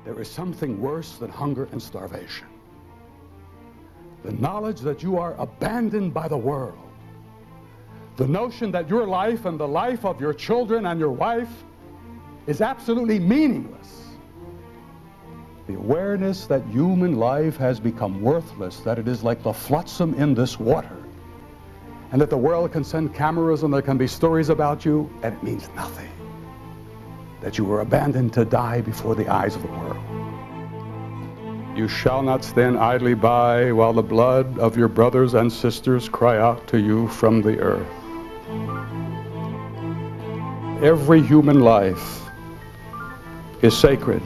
there is something worse than hunger and starvation. The knowledge that you are abandoned by the world. The notion that your life and the life of your children and your wife is absolutely meaningless. The awareness that human life has become worthless, that it is like the flotsam in this water, and that the world can send cameras and there can be stories about you, and it means nothing. That you were abandoned to die before the eyes of the world. You shall not stand idly by while the blood of your brothers and sisters cry out to you from the earth. Every human life is sacred.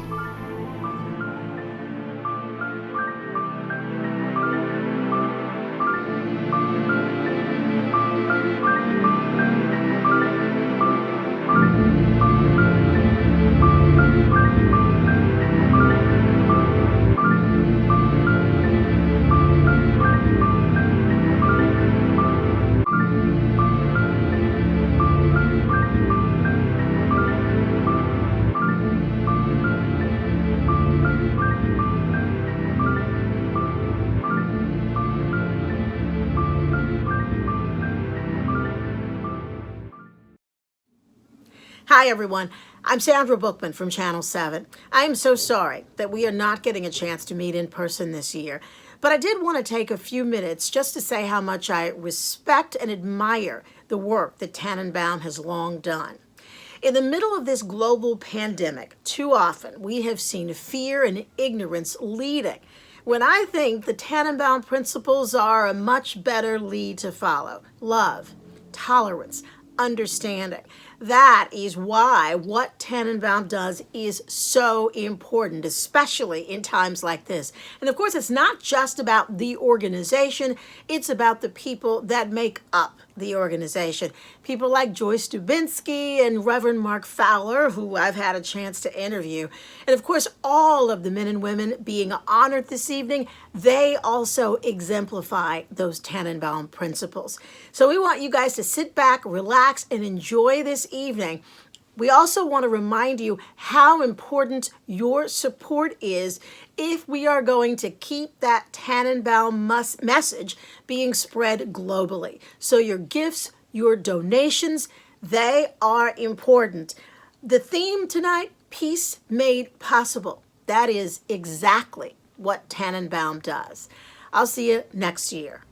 Hi, everyone. I'm Sandra Bookman from Channel 7. I am so sorry that we are not getting a chance to meet in person this year, but I did want to take a few minutes just to say how much I respect and admire the work that Tanenbaum has long done. In the middle of this global pandemic, too often we have seen fear and ignorance leading, when I think the Tanenbaum principles are a much better lead to follow. Love, tolerance, understanding. That is why what Tanenbaum does is so important, especially in times like this. And of course, it's not just about the organization, it's about the people that make up the organization. People like Joyce Dubinsky and Reverend Mark Fowler, who I've had a chance to interview. And of course, all of the men and women being honored this evening, they also exemplify those Tanenbaum principles. So we want you guys to sit back, relax, and enjoy this evening. We also want to remind you how important your support is if we are going to keep that Tanenbaum message being spread globally. So your gifts, your donations, they are important. The theme tonight, Peace Made Possible. That is exactly what Tanenbaum does. I'll see you next year.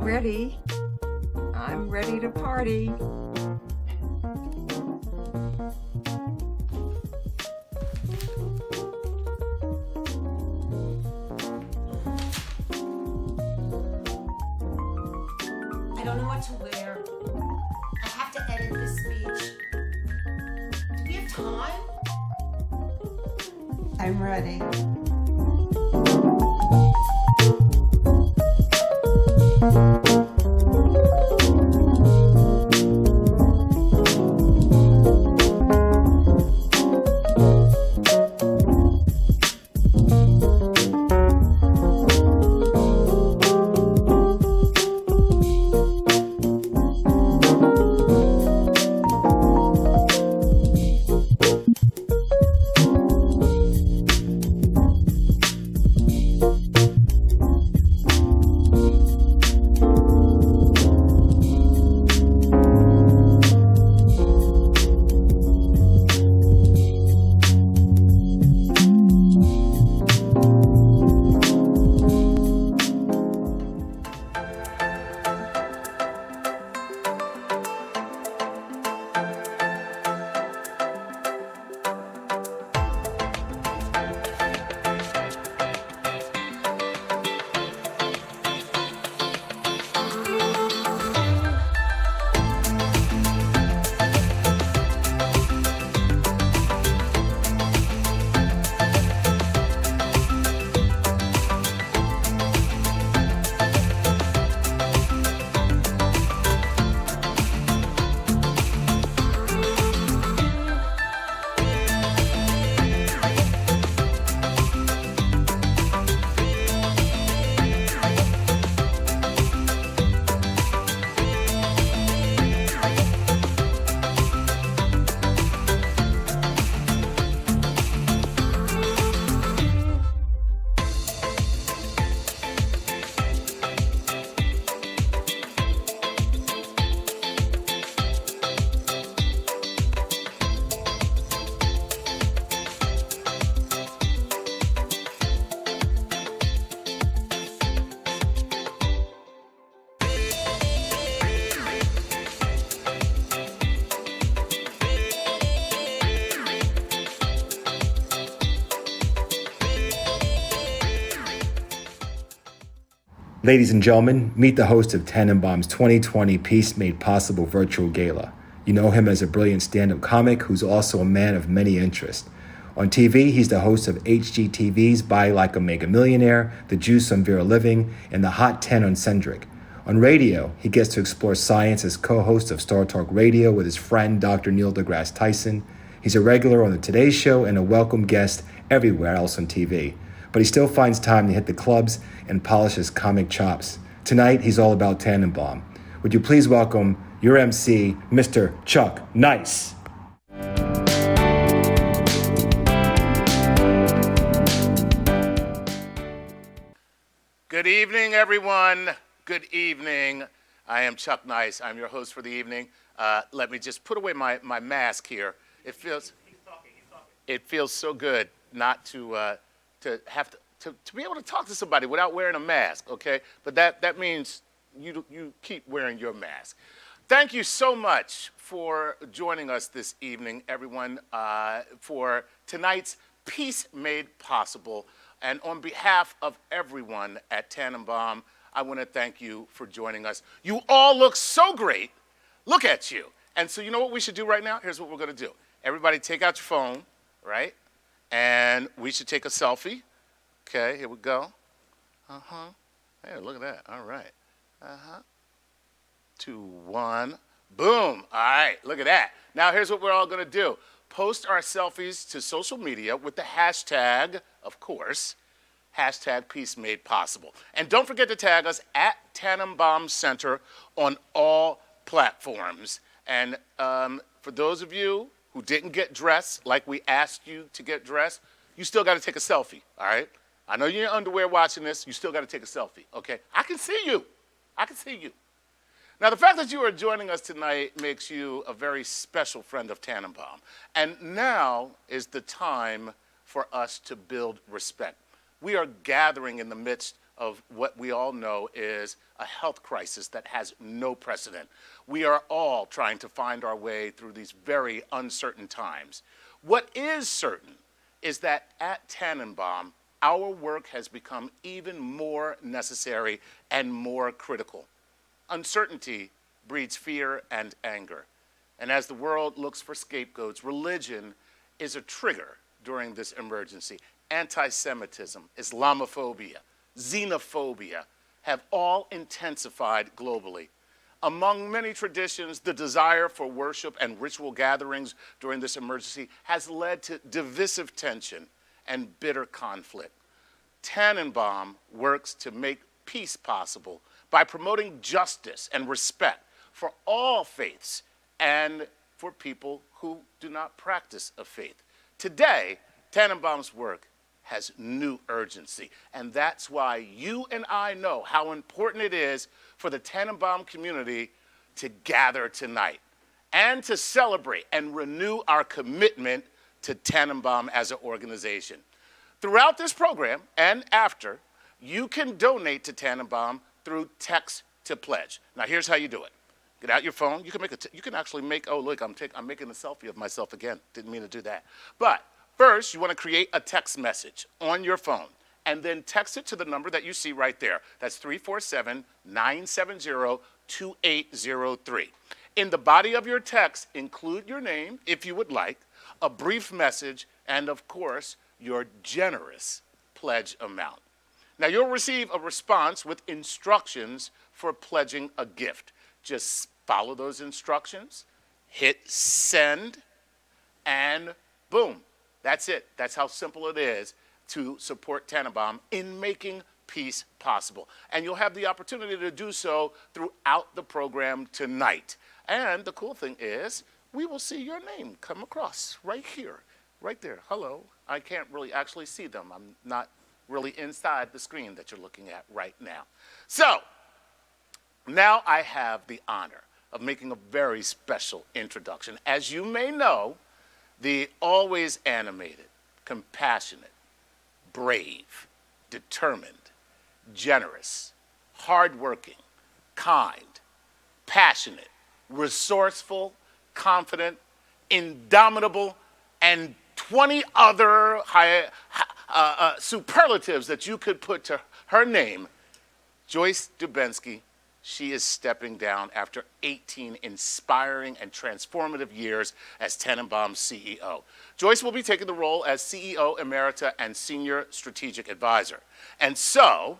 Ready. I'm ready to party. I don't know what to wear. I have to edit this speech. Do we have time? I'm ready. Ladies and gentlemen, meet the host of Tanenbaum's 2020 Peace Made Possible virtual gala. You know him as a brilliant stand-up comic who's also a man of many interests. On TV, he's the host of HGTV's Buy Like a Mega Millionaire, The Juice on Vera Living, and The Hot 10 on Cendric. On radio, he gets to explore science as co-host of Star Talk Radio with his friend Dr. Neil deGrasse Tyson. He's a regular on The Today Show and a welcome guest everywhere else on TV. But he still finds time to hit the clubs and polish his comic chops. Tonight, he's all about Tanenbaum. Would you please welcome your MC, Mr. Chuck Nice. Good evening, everyone. Good evening. I am Chuck Nice. I'm your host for the evening. Let me just put away my mask here. It feels It feels so good not to have to be able to talk to somebody without wearing a mask, okay? But that means you keep wearing your mask. Thank you so much for joining us this evening, everyone, for tonight's Peace Made Possible. And on behalf of everyone at Tanenbaum, I want to thank you for joining us. You all look so great. Look at you. And so you know what we should do right now? Here's what we're going to do. Everybody take out your phone, right? And we should take a selfie. Okay, here we go. Hey, look at that. All right. 2, 1. Boom. All right, look at that. Now here's what we're all going to do. Post our selfies to social media with the hashtag, of course, #Peace Made Possible. And don't forget to tag us at Tanenbaum Center on all platforms. And for those of you who didn't get dressed like we asked you to get dressed, you still got to take a selfie, all right? I know you're in your underwear watching this. You still got to take a selfie, okay? I can see you. I can see you. Now, the fact that you are joining us tonight makes you a very special friend of Tanenbaum. And now is the time for us to build respect. We are gathering in the midst of what we all know is a health crisis that has no precedent. We are all trying to find our way through these very uncertain times. What is certain is that at Tanenbaum, our work has become even more necessary and more critical. Uncertainty breeds fear and anger. And as the world looks for scapegoats, religion is a trigger during this emergency. Anti-Semitism, Islamophobia, xenophobia have all intensified globally. Among many traditions, the desire for worship and ritual gatherings during this emergency has led to divisive tension and bitter conflict. Tanenbaum works to make peace possible by promoting justice and respect for all faiths and for people who do not practice a faith. Today, Tanenbaum's work has new urgency, and that's why you and I know how important it is for the Tanenbaum community to gather tonight and to celebrate and renew our commitment to Tanenbaum as an organization. Throughout this program and after, you can donate to Tanenbaum through text to pledge. Now, here's how you do it. Get out your phone. You can you can actually make, oh, look, I'm making a selfie of myself again. Didn't mean to do that. But first, you want to create a text message on your phone and then text it to the number that you see right there. That's 347-970-2803. In the body of your text, include your name, if you would like, a brief message, and of course, your generous pledge amount. Now, you'll receive a response with instructions for pledging a gift. Just follow those instructions, hit send, and boom. That's it. That's how simple it is to support Tanenbaum in making peace possible. And you'll have the opportunity to do so throughout the program tonight. And the cool thing is, we will see your name come across right here, right there. Hello. I can't really actually see them. I'm not really inside the screen that you're looking at right now. So, now I have the honor of making a very special introduction. As you may know, the always animated, compassionate, brave, determined, generous, hardworking, kind, passionate, resourceful, confident, indomitable, and 20 other superlatives that you could put to her name, Joyce Dubensky. She is stepping down after 18 inspiring and transformative years as Tanenbaum's CEO. Joyce will be taking the role as CEO Emerita and Senior Strategic Advisor. And so,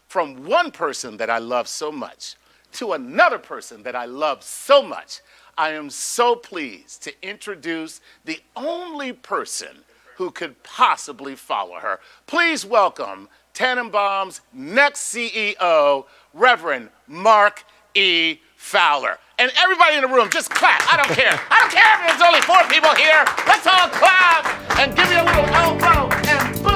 from one person that I love so much to another person that I love so much, I am so pleased to introduce the only person who could possibly follow her. Please welcome Tanenbaum's next CEO, Reverend Mark E. Fowler. And everybody in the room, just clap. I don't care. I don't care if there's only 4 people here. Let's all clap and give me a little elbow and boom.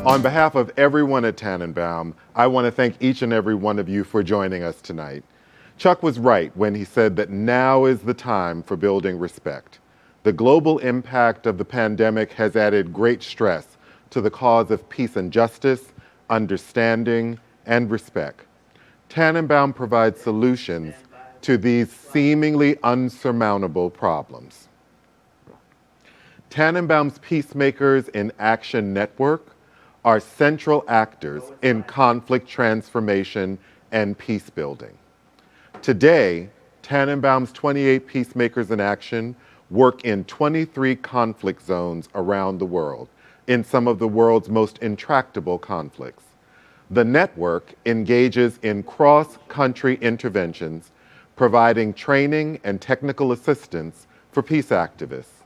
On behalf of everyone at Tanenbaum, I want to thank each and every one of you for joining us tonight. Chuck was right when he said that now is the time for building respect. The global impact of the pandemic has added great stress to the cause of peace and justice, understanding, and respect. Tanenbaum provides solutions to these seemingly unsurmountable problems. Tanenbaum's Peacemakers in Action Network are central actors in conflict transformation and peace building. Today, Tanenbaum's 28 Peacemakers in Action work in 23 conflict zones around the world, in some of the world's most intractable conflicts. The network engages in cross-country interventions, providing training and technical assistance for peace activists.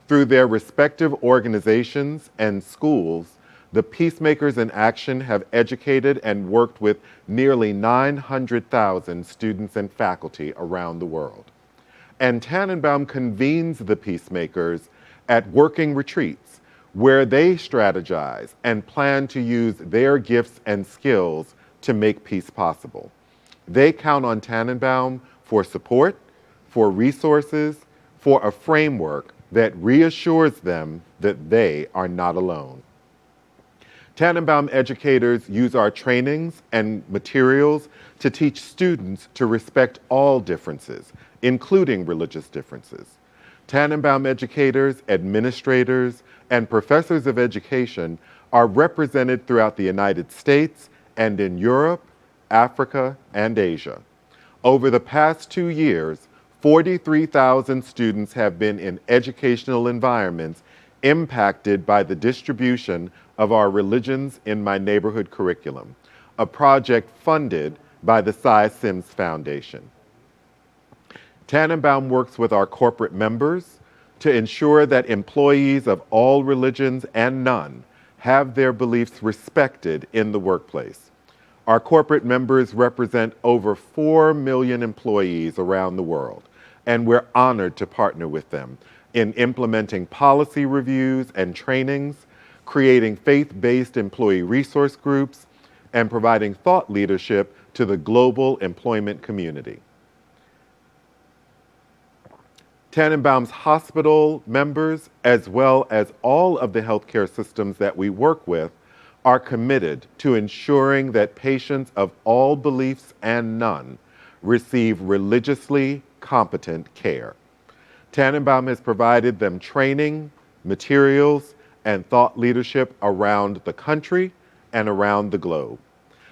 Through their respective organizations and schools, the Peacemakers in Action have educated and worked with nearly 900,000 students and faculty around the world. And Tanenbaum convenes the Peacemakers at working retreats where they strategize and plan to use their gifts and skills to make peace possible. They count on Tanenbaum for support, for resources, for a framework that reassures them that they are not alone. Tanenbaum educators use our trainings and materials to teach students to respect all differences, including religious differences. Tanenbaum educators, administrators, and professors of education are represented throughout the United States and in Europe, Africa, and Asia. Over the past 2 years, 43,000 students have been in educational environments impacted by the distribution of our Religions in My Neighborhood curriculum, a project funded by the Cy Sims Foundation. Tanenbaum works with our corporate members to ensure that employees of all religions and none have their beliefs respected in the workplace. Our corporate members represent over 4 million employees around the world, and we're honored to partner with them in implementing policy reviews and trainings, creating faith-based employee resource groups, and providing thought leadership to the global employment community. Tanenbaum's hospital members, as well as all of the healthcare systems that we work with, are committed to ensuring that patients of all beliefs and none receive religiously competent care. Tanenbaum has provided them training, materials, and thought leadership around the country and around the globe.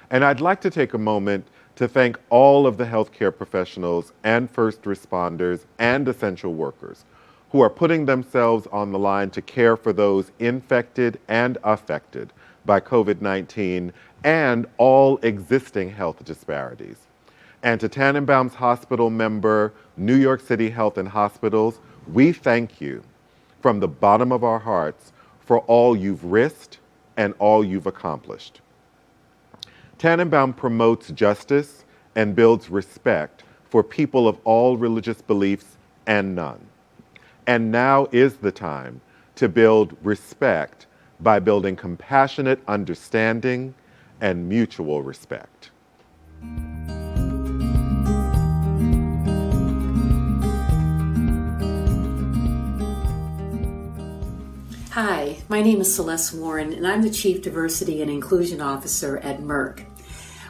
And I'd like to take a moment to thank all of the healthcare professionals and first responders and essential workers who are putting themselves on the line to care for those infected and affected by COVID-19 and all existing health disparities. And to Tanenbaum's hospital member, New York City Health and Hospitals, we thank you from the bottom of our hearts for all you've risked and all you've accomplished. Tanenbaum promotes justice and builds respect for people of all religious beliefs and none. And now is the time to build respect by building compassionate understanding and mutual respect. Hi, my name is Celeste Warren, and I'm the Chief Diversity and Inclusion Officer at Merck.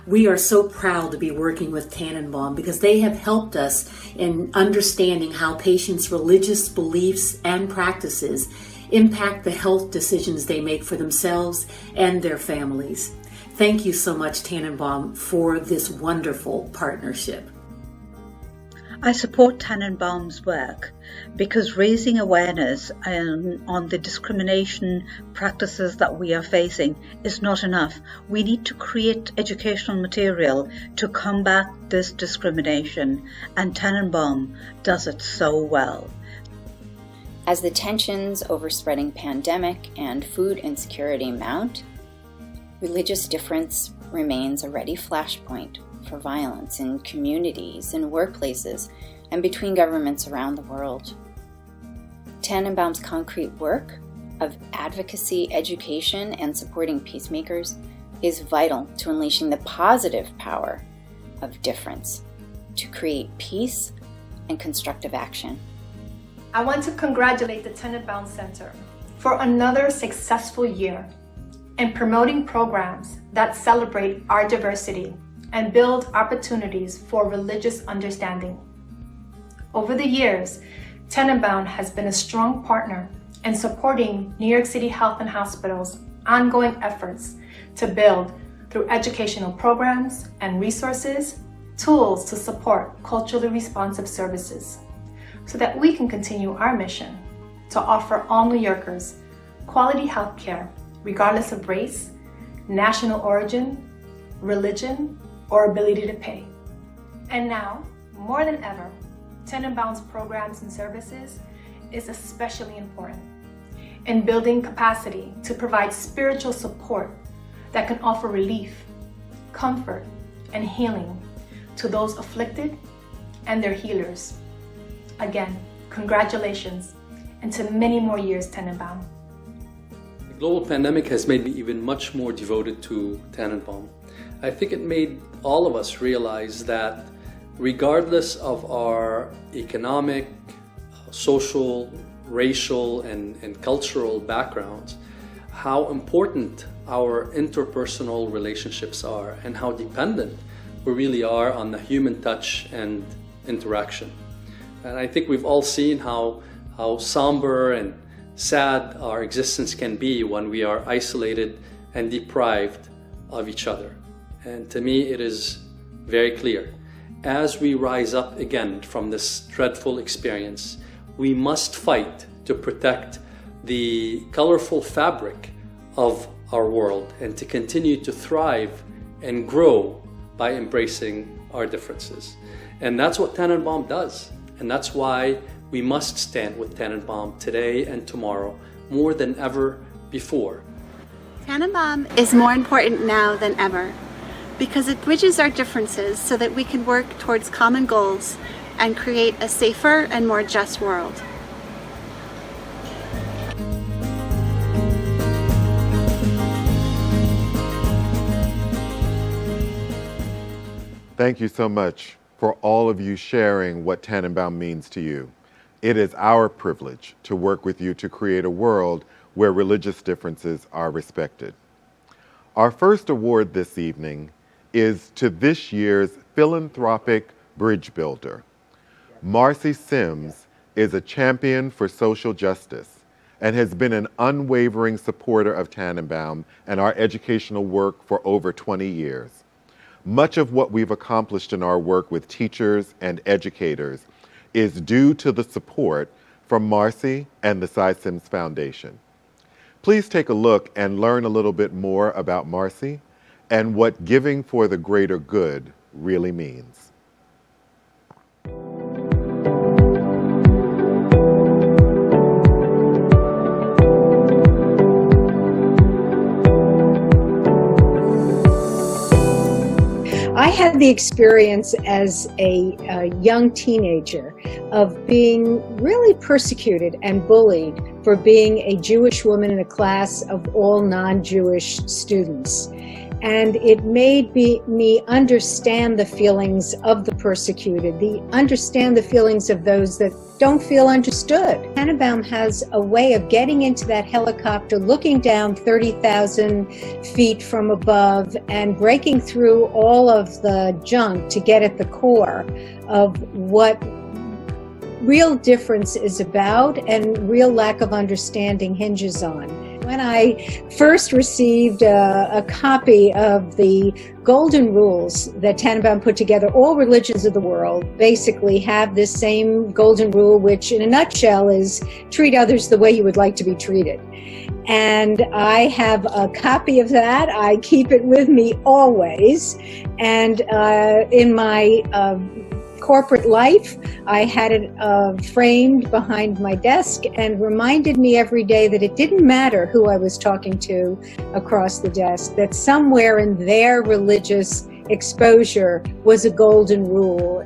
We are so proud to be working with Tanenbaum because they have helped us in understanding how patients' religious beliefs and practices impact the health decisions they make for themselves and their families. Thank you so much, Tanenbaum, for this wonderful partnership. I support Tanenbaum's work because raising awareness on the discrimination practices that we are facing is not enough. We need to create educational material to combat this discrimination, and Tanenbaum does it so well. As the tensions over spreading pandemic and food insecurity mount, religious difference remains a ready flashpoint for violence in communities and workplaces and between governments around the world. Tanenbaum's concrete work of advocacy, education, and supporting peacemakers is vital to unleashing the positive power of difference to create peace and constructive action. I want to congratulate the Tanenbaum Center for another successful year in promoting programs that celebrate our diversity and build opportunities for religious understanding. Over the years, Tanenbaum has been a strong partner in supporting New York City Health and Hospitals' ongoing efforts to build, through educational programs and resources, tools to support culturally responsive services, so that we can continue our mission to offer all New Yorkers quality health care, regardless of race, national origin, religion, or ability to pay. And now, more than ever, Tanenbaum's programs and services is especially important in building capacity to provide spiritual support that can offer relief, comfort, and healing to those afflicted and their healers. Again, congratulations, and to many more years, Tanenbaum. The global pandemic has made me even much more devoted to Tanenbaum. I think it made all of us realize that regardless of our economic, social, racial, and cultural backgrounds, how important our interpersonal relationships are and how dependent we really are on the human touch and interaction. And I think we've all seen how somber and sad our existence can be when we are isolated and deprived of each other. And to me, it is very clear. As we rise up again from this dreadful experience, we must fight to protect the colorful fabric of our world and to continue to thrive and grow by embracing our differences. And that's what Tanenbaum does. And that's why we must stand with Tanenbaum today and tomorrow more than ever before. Tanenbaum is more important now than ever because it bridges our differences so that we can work towards common goals and create a safer and more just world. Thank you so much for all of you sharing what Tanenbaum means to you. It is our privilege to work with you to create a world where religious differences are respected. Our first award this evening is to this year's philanthropic bridge builder. Marcy Sims is a champion for social justice and has been an unwavering supporter of Tanenbaum and our educational work for over 20 years. Much of what we've accomplished in our work with teachers and educators is due to the support from Marcy and the Cy Sims Foundation. Please take a look and learn a little bit more about Marcy and what giving for the greater good really means. I had the experience as a young teenager of being really persecuted and bullied for being a Jewish woman in a class of all non-Jewish students. And it made me understand the feelings of the persecuted, understand the feelings of those that don't feel understood. Tanenbaum has a way of getting into that helicopter, looking down 30,000 feet from above and breaking through all of the junk to get at the core of what real difference is about and real lack of understanding hinges on. When I first received a copy of the Golden Rules that Tanenbaum put together, all religions of the world basically have this same golden rule, which in a nutshell is treat others the way you would like to be treated. And I have a copy of that. I keep it with me always. And in my corporate life, I had it framed behind my desk and reminded me every day that it didn't matter who I was talking to across the desk, that somewhere in their religious exposure was a golden rule.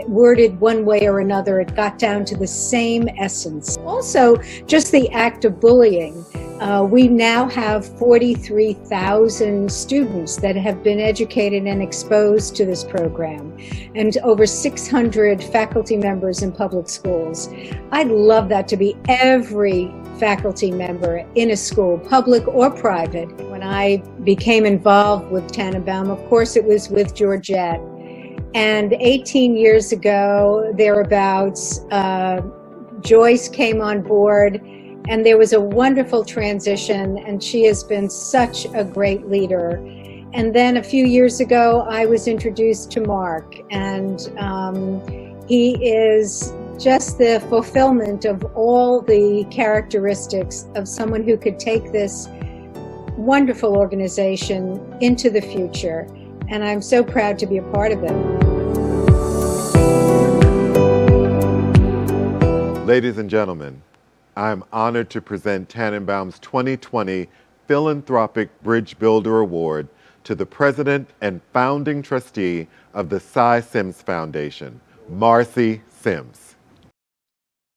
Worded one way or another, it got down to the same essence. Also, just the act of bullying. We now have 43,000 students that have been educated and exposed to this program, and over 600 faculty members in public schools. I'd love that to be every faculty member in a school, public or private. When I became involved with Tanenbaum, of course it was with Georgette. And 18 years ago, thereabouts, Joyce came on board, and there was a wonderful transition, and she has been such a great leader. And then a few years ago, I was introduced to Mark, and he is just the fulfillment of all the characteristics of someone who could take this wonderful organization into the future. And I'm so proud to be a part of it. Ladies and gentlemen, I am honored to present Tanenbaum's 2020 Philanthropic Bridge Builder Award to the president and founding trustee of the Cy Sims Foundation, Marcy Sims.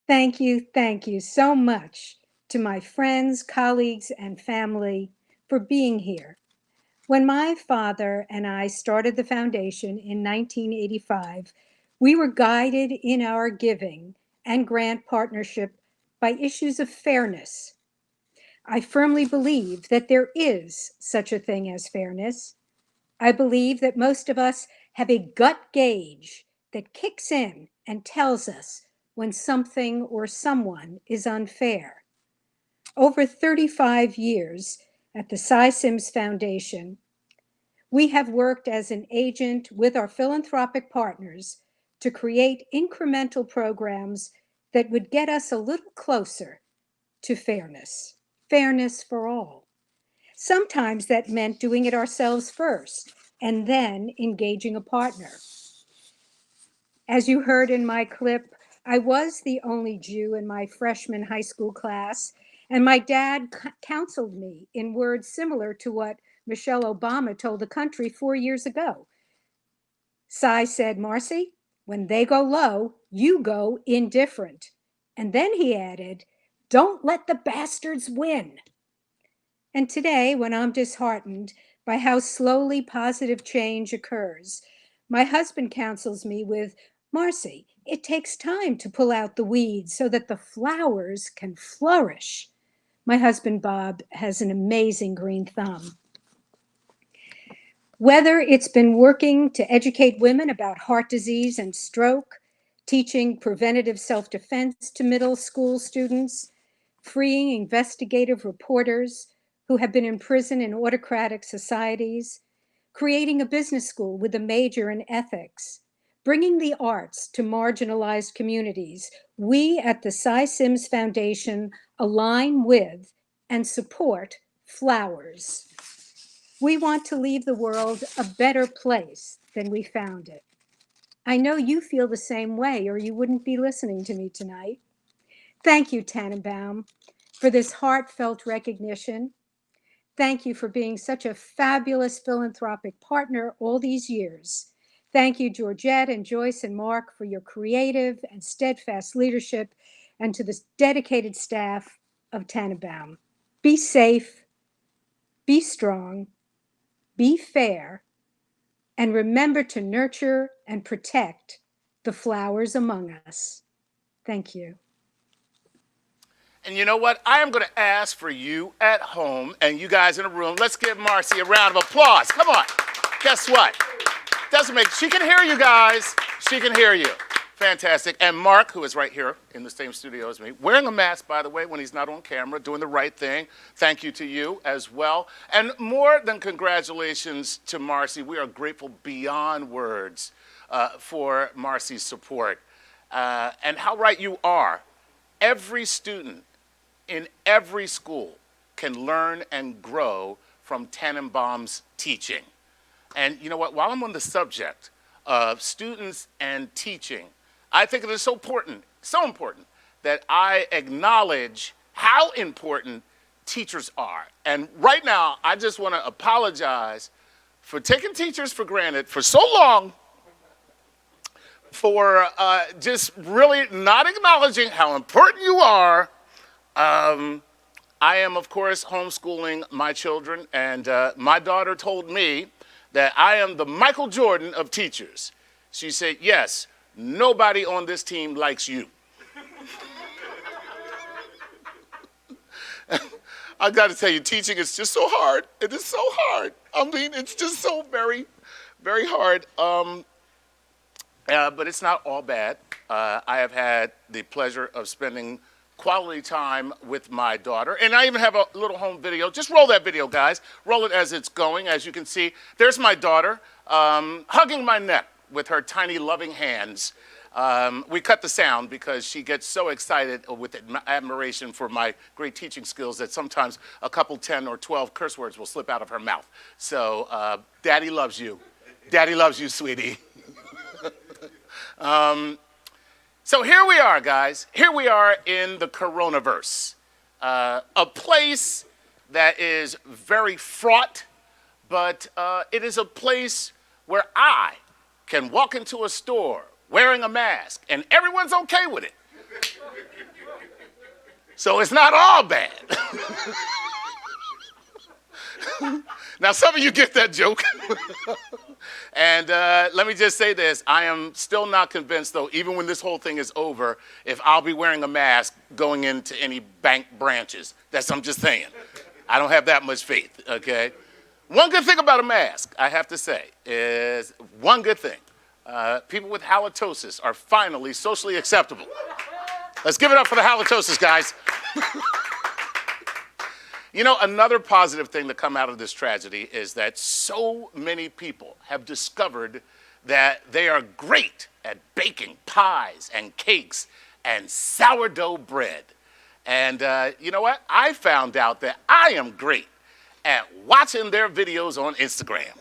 Thank you so much to my friends, colleagues, and family for being here. When my father and I started the foundation in 1985, we were guided in our giving and grant partnership by issues of fairness. I firmly believe that there is such a thing as fairness. I believe that most of us have a gut gauge that kicks in and tells us when something or someone is unfair. Over 35 years at the Cy Sims Foundation, we have worked as an agent with our philanthropic partners to create incremental programs that would get us a little closer to fairness for all. Sometimes that meant doing it ourselves first and then engaging a partner. As you heard in my clip, I was the only Jew in my freshman high school class, and my dad counseled me in words similar to what Michelle Obama told the country 4 years ago. Cy said, "Marcy, when they go low, you go indifferent." And then he added, "Don't let the bastards win." And today, when I'm disheartened by how slowly positive change occurs, my husband counsels me with, "Marcy, it takes time to pull out the weeds so that the flowers can flourish." My husband, Bob, has an amazing green thumb. Whether it's been working to educate women about heart disease and stroke, teaching preventative self-defense to middle school students, freeing investigative reporters who have been in prison in autocratic societies, creating a business school with a major in ethics, bringing the arts to marginalized communities, we at the Cy Sims Foundation align with and support flowers. We want to leave the world a better place than we found it. I know you feel the same way, or you wouldn't be listening to me tonight. Thank you, Tanenbaum, for this heartfelt recognition. Thank you for being such a fabulous philanthropic partner all these years. Thank you, Georgette and Joyce and Mark, for your creative and steadfast leadership, and to the dedicated staff of Tanenbaum. Be safe, be strong, be fair, and remember to nurture and protect the flowers among us. Thank you. And you know what? I am going to ask for you at home and you guys in the room. Let's give Marcy a round of applause. Come on. Guess what? She can hear you guys. She can hear you. Fantastic. And Mark, who is right here in the same studio as me, wearing a mask, by the way, when he's not on camera, doing the right thing. Thank you to you as well. And more than congratulations to Marcy, we are grateful beyond words for Marcy's support. And how right you are. Every student in every school can learn and grow from Tanenbaum's teaching. And you know what? While I'm on the subject of students and teaching, I think it is so important that I acknowledge how important teachers are. And right now, I just want to apologize for taking teachers for granted for so long, for just really not acknowledging how important you are. I am, of course, homeschooling my children, and my daughter told me that I am the Michael Jordan of teachers. She said, "Yes, nobody on this team likes you." I got to tell you, teaching is just so hard. It is so hard. I mean, it's just so very, very hard. But it's not all bad. I have had the pleasure of spending quality time with my daughter. And I even have a little home video. Just roll that video, guys. Roll it as it's going. As you can see, there's my daughter hugging my neck with her tiny loving hands. We cut the sound because she gets so excited with admiration for my great teaching skills that sometimes a couple 10 or 12 curse words will slip out of her mouth. So Daddy loves you. Daddy loves you, sweetie. So here we are, guys. Here we are in the coronaverse, a place that is very fraught, but it is a place where I can walk into a store wearing a mask and everyone's okay with it. So it's not all bad. Now, some of you get that joke. And let me just say this. I am still not convinced, though, even when this whole thing is over, if I'll be wearing a mask going into any bank branches. I'm just saying. I don't have that much faith, okay? One good thing about a mask, I have to say, is one good thing. People with halitosis are finally socially acceptable. Let's give it up for the halitosis, guys. You know, another positive thing to come out of this tragedy is that so many people have discovered that they are great at baking pies and cakes and sourdough bread. And you know what? I found out that I am great at watching their videos on Instagram.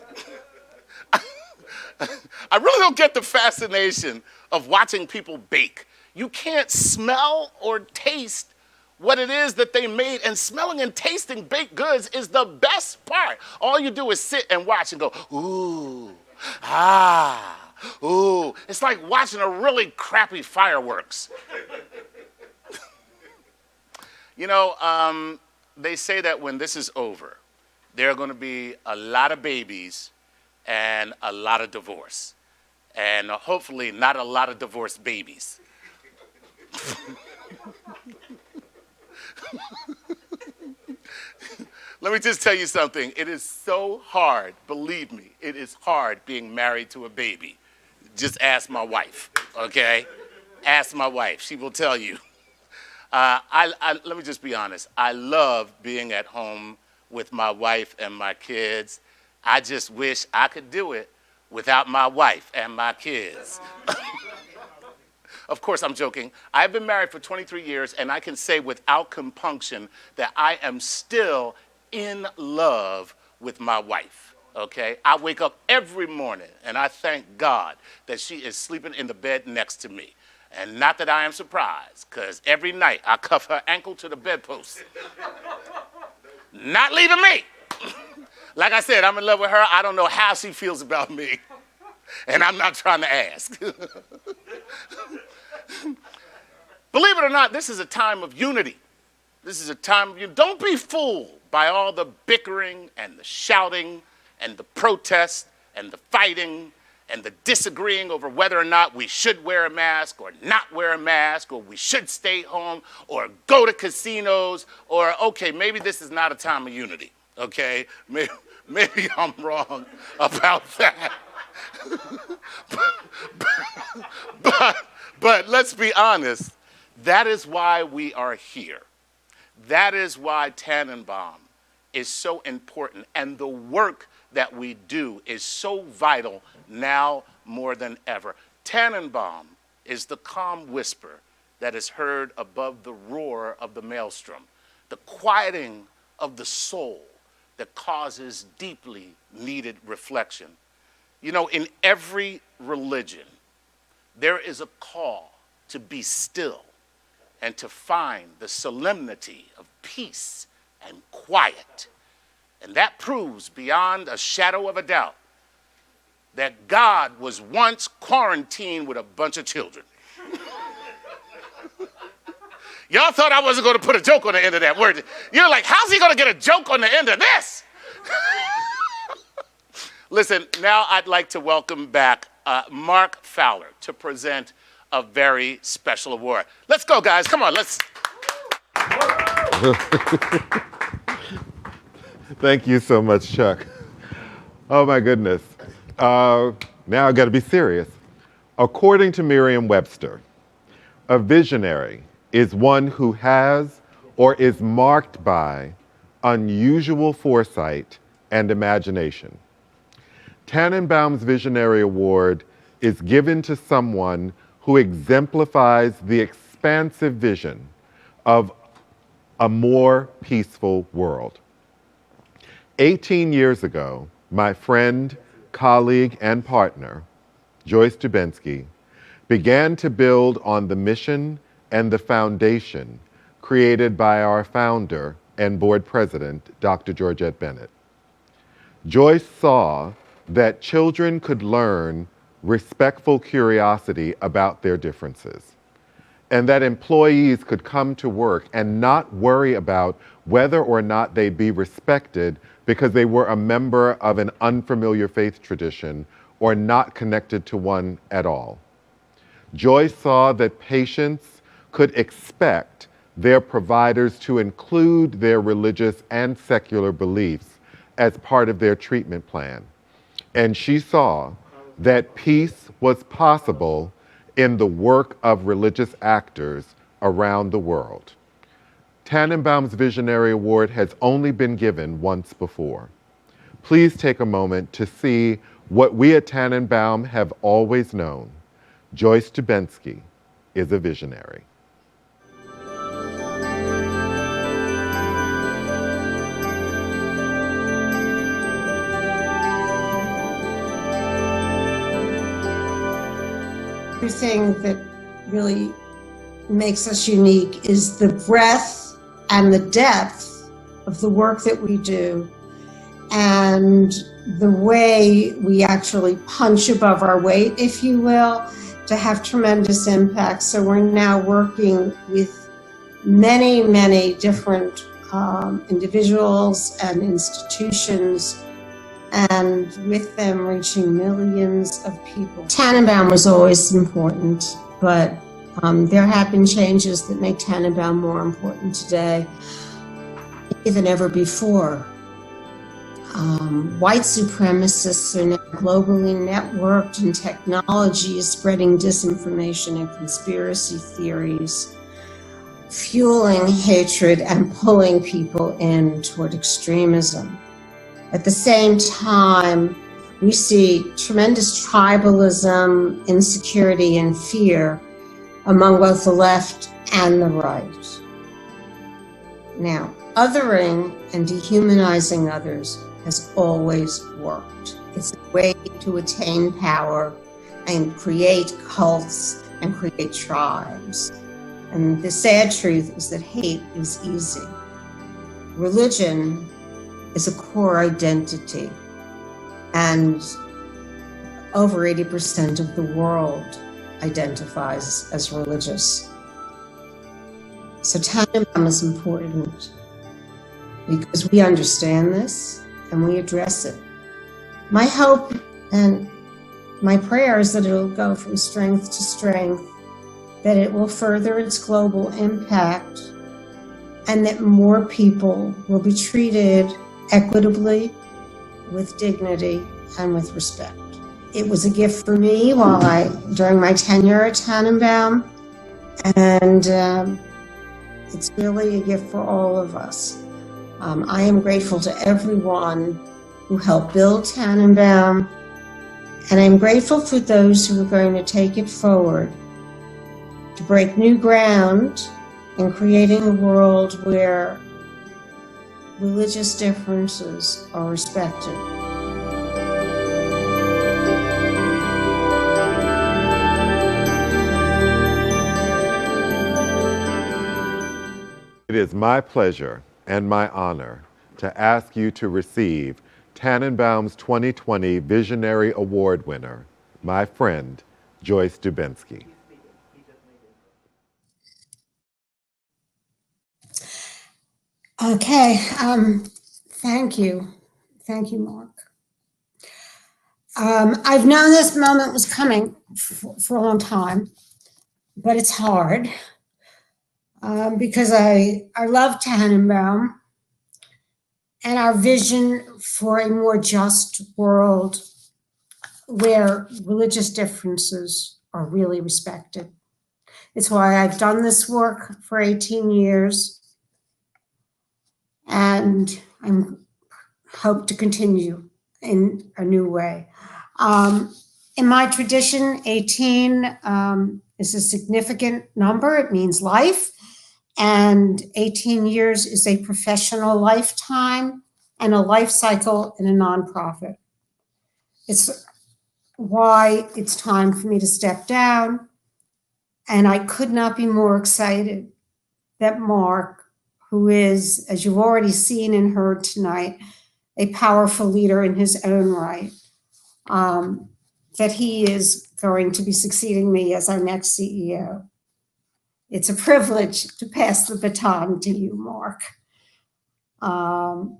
I really don't get the fascination of watching people bake. You can't smell or taste what it is that they made, and smelling and tasting baked goods is the best part. All you do is sit and watch and go, ooh, ah, ooh. It's like watching a really crappy fireworks. You know, they say that when this is over, there are going to be a lot of babies and a lot of divorce. And hopefully not a lot of divorced babies. Let me just tell you something. It is so hard, believe me, it is hard being married to a baby. Just ask my wife, okay? Ask my wife. She will tell you. Let me just be honest. I love being at home with my wife and my kids. I just wish I could do it without my wife and my kids. Of course, I'm joking. I've been married for 23 years, and I can say without compunction that I am still in love with my wife, okay? I wake up every morning, and I thank God that she is sleeping in the bed next to me. And not that I am surprised, because every night I cuff her ankle to the bedpost. Not leaving me. Like I said, I'm in love with her. I don't know how she feels about me, and I'm not trying to ask. Believe it or not, this is a time of unity. This is a time of unity. Don't be fooled by all the bickering and the shouting and the protest and the fighting and the disagreeing over whether or not we should wear a mask or not wear a mask, or we should stay home or go to casinos, or, okay, maybe this is not a time of unity, okay? Maybe I'm wrong about that. But let's be honest, that is why we are here. That is why Tanenbaum is so important, and the work that we do is so vital now more than ever. Tanenbaum is the calm whisper that is heard above the roar of the maelstrom, the quieting of the soul that causes deeply needed reflection. You know, in every religion, there is a call to be still and to find the solemnity of peace and quiet. And that proves beyond a shadow of a doubt that God was once quarantined with a bunch of children. Y'all thought I wasn't going to put a joke on the end of that word. You're like, how's he going to get a joke on the end of this? Listen, now I'd like to welcome back Mark Fowler to present a very special award. Let's go, guys. Come on, let's. Thank you so much, Chuck. Oh, my goodness. Now I've got to be serious. According to Merriam-Webster, a visionary is one who has or is marked by unusual foresight and imagination. Tanenbaum's Visionary Award is given to someone who exemplifies the expansive vision of a more peaceful world. 18 years ago, my friend, colleague, and partner, Joyce Dubinsky, began to build on the mission and the foundation created by our founder and board president, Dr. Georgette Bennett. Joyce saw that children could learn respectful curiosity about their differences, and that employees could come to work and not worry about whether or not they'd be respected because they were a member of an unfamiliar faith tradition or not connected to one at all. Joyce saw that patients could expect their providers to include their religious and secular beliefs as part of their treatment plan. And she saw that peace was possible in the work of religious actors around the world. Tanenbaum's Visionary Award has only been given once before. Please take a moment to see what we at Tanenbaum have always known. Joyce Dubinsky is a visionary. Everything that really makes us unique is the breadth and the depth of the work that we do and the way we actually punch above our weight, if you will, to have tremendous impact. So we're now working with many, many different individuals and institutions, and with them reaching millions of people. Tanenbaum was always important, but there have been changes that make Tanenbaum more important today than ever before. White supremacists are now globally networked, and technology is spreading disinformation and conspiracy theories, fueling hatred and pulling people in toward extremism. At the same time, we see tremendous tribalism, insecurity, and fear among both the left and the right. Now, othering and dehumanizing others has always worked. It's a way to attain power and create cults and create tribes. And the sad truth is that hate is easy. Religion is a core identity, and over 80% of the world identifies as religious. So Tanenbaum is important because we understand this and we address it. My hope and my prayer is that it'll go from strength to strength, that it will further its global impact, and that more people will be treated equitably, with dignity, and with respect. It was a gift for me during my tenure at Tanenbaum, and it's really a gift for all of us. I am grateful to everyone who helped build Tanenbaum, and I'm grateful for those who are going to take it forward to break new ground in creating a world where religious differences are respected. It is my pleasure and my honor to ask you to receive Tanenbaum's 2020 Visionary Award winner, my friend, Joyce Dubinsky. Okay, thank you. Thank you, Mark. I've known this moment was coming for a long time, but it's hard because I love Tanenbaum and our vision for a more just world where religious differences are really respected. It's why I've done this work for 18 years, and I hope to continue in a new way. In my tradition, 18 is a significant number. It means life. And 18 years is a professional lifetime and a life cycle in a nonprofit. It's why it's time for me to step down And I could not be more excited that Mark, who is, as you've already seen and heard tonight, a powerful leader in his own right, that he is going to be succeeding me as our next CEO. It's a privilege to pass the baton to you, Mark. And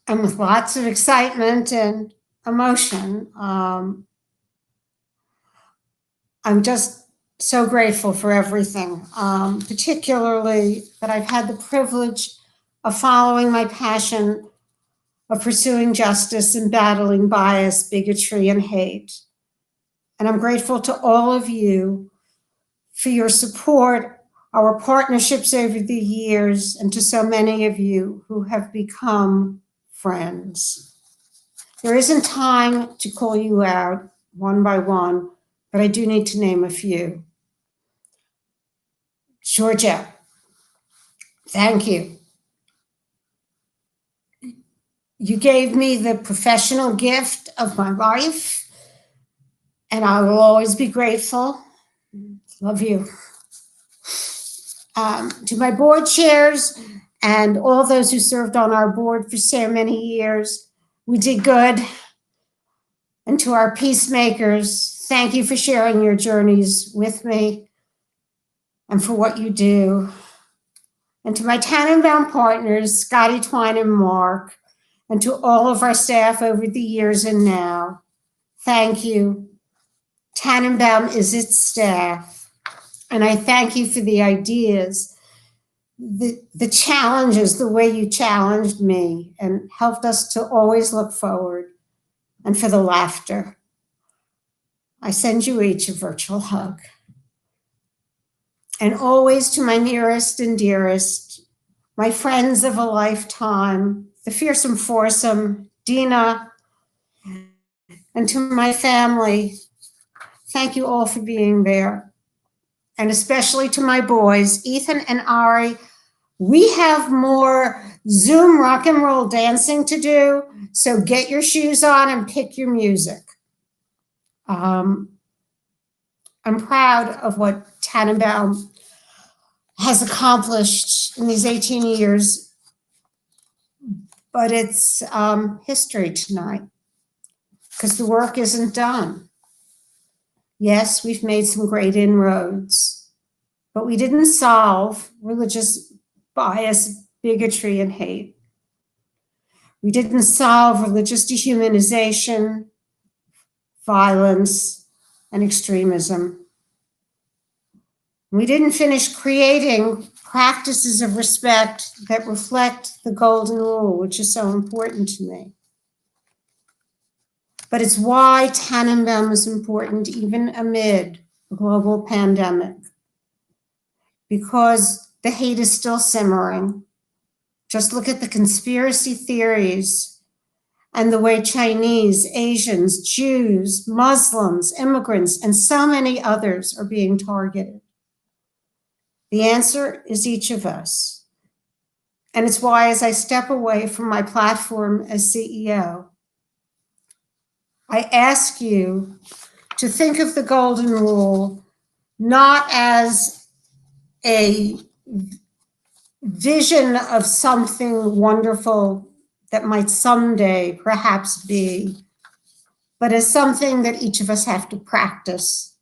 with lots of excitement and emotion, I'm just so grateful for everything, particularly that I've had the privilege of following my passion of pursuing justice and battling bias, bigotry, and hate. And I'm grateful to all of you for your support, our partnerships over the years, and to so many of you who have become friends. There isn't time to call you out one by one, but I do need to name a few. Georgia, thank you. You gave me the professional gift of my life, and I will always be grateful. Love you. To my board chairs and all those who served on our board for so many years, we did good. And to our peacemakers, thank you for sharing your journeys with me and for what you do. And to my Tanenbaum partners, Scotty, Twine, and Mark, and to all of our staff over the years and now, thank you. Tanenbaum is its staff, and I thank you for the ideas, the challenges, the way you challenged me and helped us to always look forward, and for the laughter. I send you each a virtual hug. And always to my nearest and dearest, my friends of a lifetime, the fearsome foursome, Dina, and to my family, thank you all for being there. And especially to my boys, Ethan and Ari, we have more Zoom rock and roll dancing to do, so get your shoes on and pick your music. I'm proud of what Tanenbaum has accomplished in these 18 years, but it's history tonight because the work isn't done. Yes, we've made some great inroads, but we didn't solve religious bias, bigotry, and hate. We didn't solve religious dehumanization, violence, and extremism. We didn't finish creating practices of respect that reflect the golden rule, which is so important to me. But it's why Tanenbaum is important even amid a global pandemic, because the hate is still simmering. Just look at the conspiracy theories and the way Chinese, Asians, Jews, Muslims, immigrants, and so many others are being targeted. The answer is each of us. And it's why, as I step away from my platform as CEO, I ask you to think of the golden rule not as a vision of something wonderful that might someday perhaps be, but as something that each of us have to practice.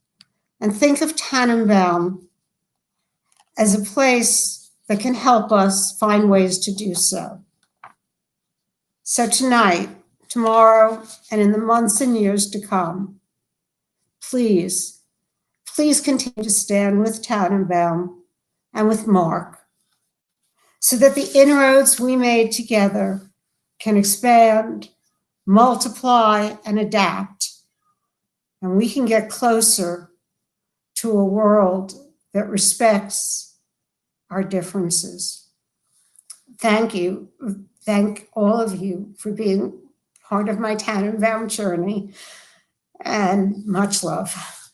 And think of Tanenbaum as a place that can help us find ways to do so. So tonight, tomorrow, and in the months and years to come, please continue to stand with Tanenbaum and with Mark so that the inroads we made together can expand, multiply, and adapt, and we can get closer to a world that respects our differences. Thank you. Thank all of you for being part of my Tanenbaum journey, and much love.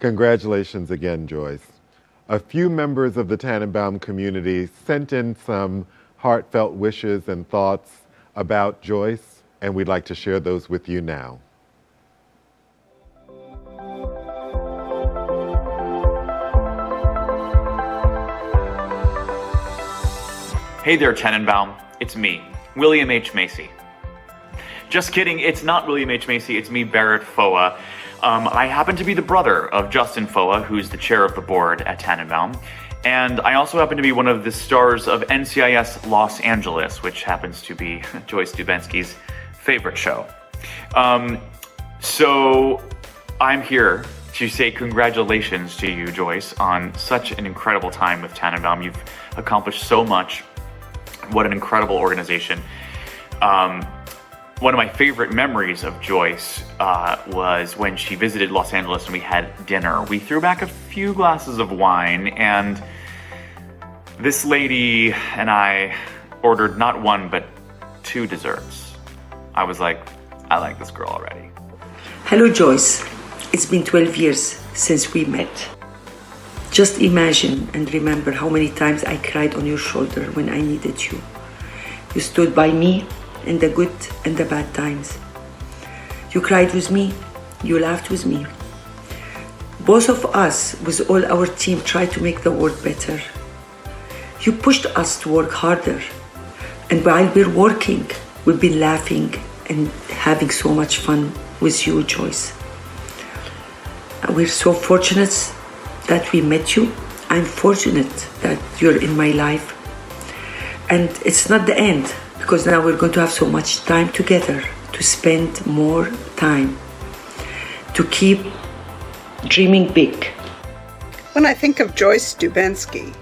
Congratulations again, Joyce. A few members of the Tanenbaum community sent in some heartfelt wishes and thoughts about Joyce, and we'd like to share those with you now. Hey there, Tanenbaum. It's me, William H. Macy. Just kidding, it's not William H. Macy, it's me, Barrett Foa. I happen to be the brother of Justin Foa, who's the chair of the board at Tanenbaum. And I also happen to be one of the stars of NCIS Los Angeles, which happens to be Joyce Dubensky's favorite show. So I'm here to say congratulations to you, Joyce, on such an incredible time with Tanenbaum. You've accomplished so much. What an incredible organization. One of my favorite memories of Joyce was when she visited Los Angeles and we had dinner. We threw back a few glasses of wine, and this lady and I ordered not one, but 2 desserts. I was like, I like this girl already. Hello, Joyce. It's been 12 years since we met. Just imagine and remember how many times I cried on your shoulder when I needed you. You stood by me in the good and the bad times. You cried with me, you laughed with me. Both of us, with all our team, tried to make the world better. You pushed us to work harder. And while we're working, we've been laughing and having so much fun with you, Joyce. We're so fortunate that we met you. I'm fortunate that you're in my life. And it's not the end, because now we're going to have so much time together to spend more time, to keep dreaming big. When I think of Joyce Dubensky,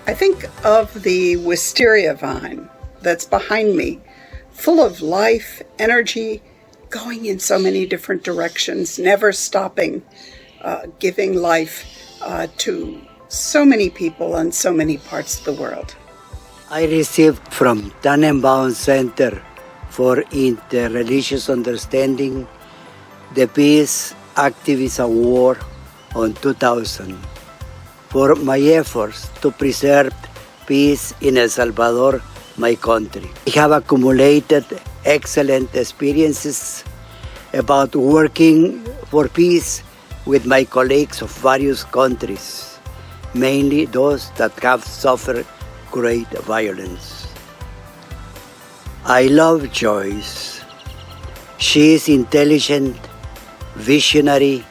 I think of the wisteria vine that's behind me, full of life, energy, going in so many different directions, never stopping, giving life to so many people in so many parts of the world. I received from Tanenbaum Center for Interreligious Understanding the Peace Activist Award on 2000 for my efforts to preserve peace in El Salvador, my country. I have accumulated excellent experiences about working for peace with my colleagues of various countries, mainly those that have suffered great violence. I love Joyce. She is intelligent, visionary,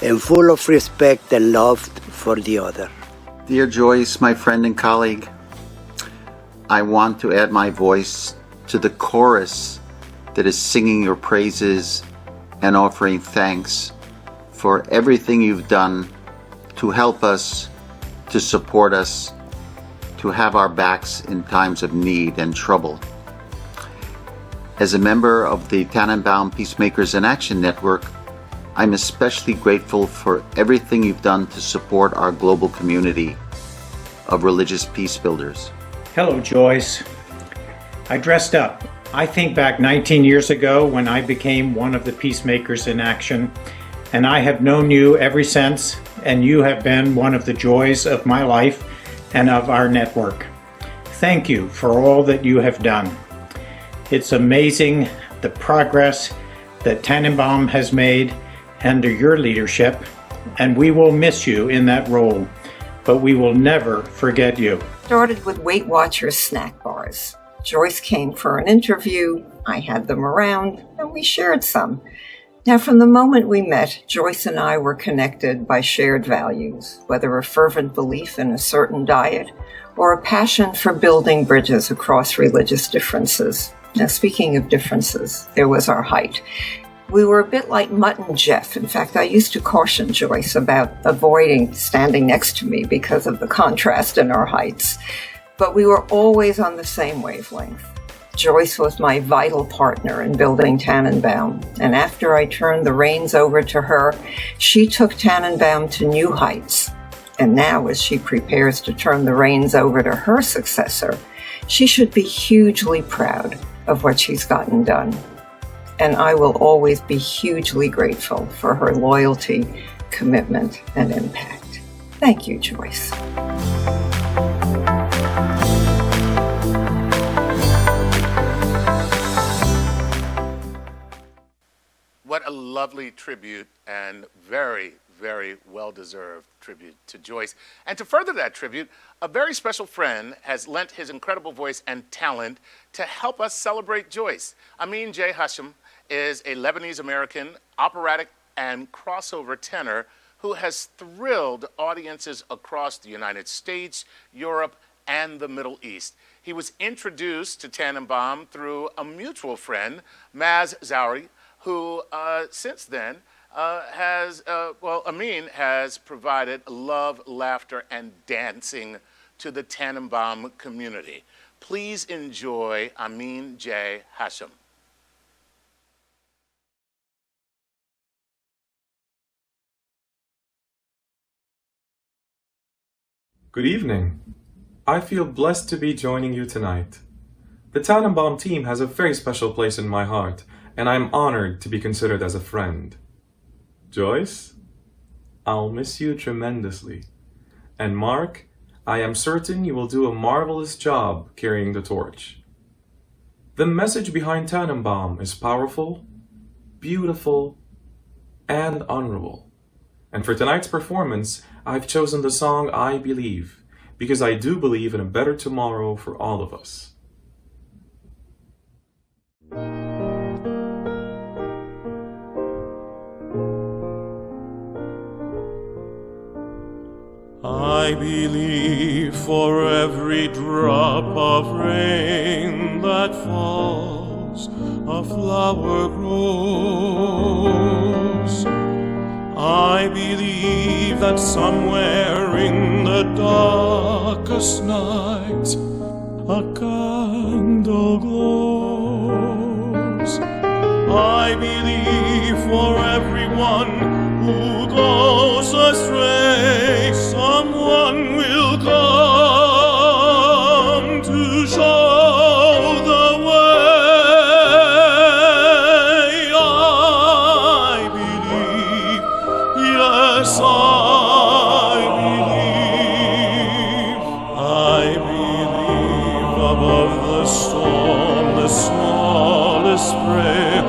and full of respect and love for the other. Dear Joyce, my friend and colleague, I want to add my voice to the chorus that is singing your praises and offering thanks for everything you've done to help us, to support us, to have our backs in times of need and trouble. As a member of the Tanenbaum Peacemakers in Action Network, I'm especially grateful for everything you've done to support our global community of religious peace builders. Hello, Joyce. I dressed up. I think back 19 years ago when I became one of the Peacemakers in Action, and I have known you ever since, and you have been one of the joys of my life and of our network. Thank you for all that you have done. It's amazing the progress that Tanenbaum has made under your leadership, and we will miss you in that role, but we will never forget you. Started with Weight Watchers snack bars. Joyce came for an interview, I had them around, and we shared some. Now, from the moment we met, Joyce and I were connected by shared values, whether a fervent belief in a certain diet or a passion for building bridges across religious differences. Now, speaking of differences, there was our height. We were a bit like Mutt and Jeff. In fact, I used to caution Joyce about avoiding standing next to me because of the contrast in our heights. But we were always on the same wavelength. Joyce was my vital partner in building Tanenbaum, and after I turned the reins over to her, she took Tanenbaum to new heights. And now, as she prepares to turn the reins over to her successor, she should be hugely proud of what she's gotten done. And I will always be hugely grateful for her loyalty, commitment, and impact. Thank you, Joyce. What a lovely tribute and very, very well-deserved tribute to Joyce. And to further that tribute, a very special friend has lent his incredible voice and talent to help us celebrate Joyce. Amin J. Hashim is a Lebanese-American operatic and crossover tenor who has thrilled audiences across the United States, Europe, and the Middle East. He was introduced to Tanenbaum through a mutual friend, Maz Zauri, who since then Amin has provided love, laughter, and dancing to the Tanenbaum community. Please enjoy Amin J. Hashim. Good evening. I feel blessed to be joining you tonight. The Tanenbaum team has a very special place in my heart, and I'm honored to be considered as a friend. Joyce, I'll miss you tremendously. And Mark, I am certain you will do a marvelous job carrying the torch. The message behind Tanenbaum is powerful, beautiful, and honorable. And for tonight's performance, I've chosen the song I Believe, because I do believe in a better tomorrow for all of us. I believe for every drop of rain that falls, a flower grows. I believe that somewhere in the darkest night, a candle glows. I believe for everyone who goes astray, someone will come to show the way. I believe, yes, I believe above the storm, the smallest prayer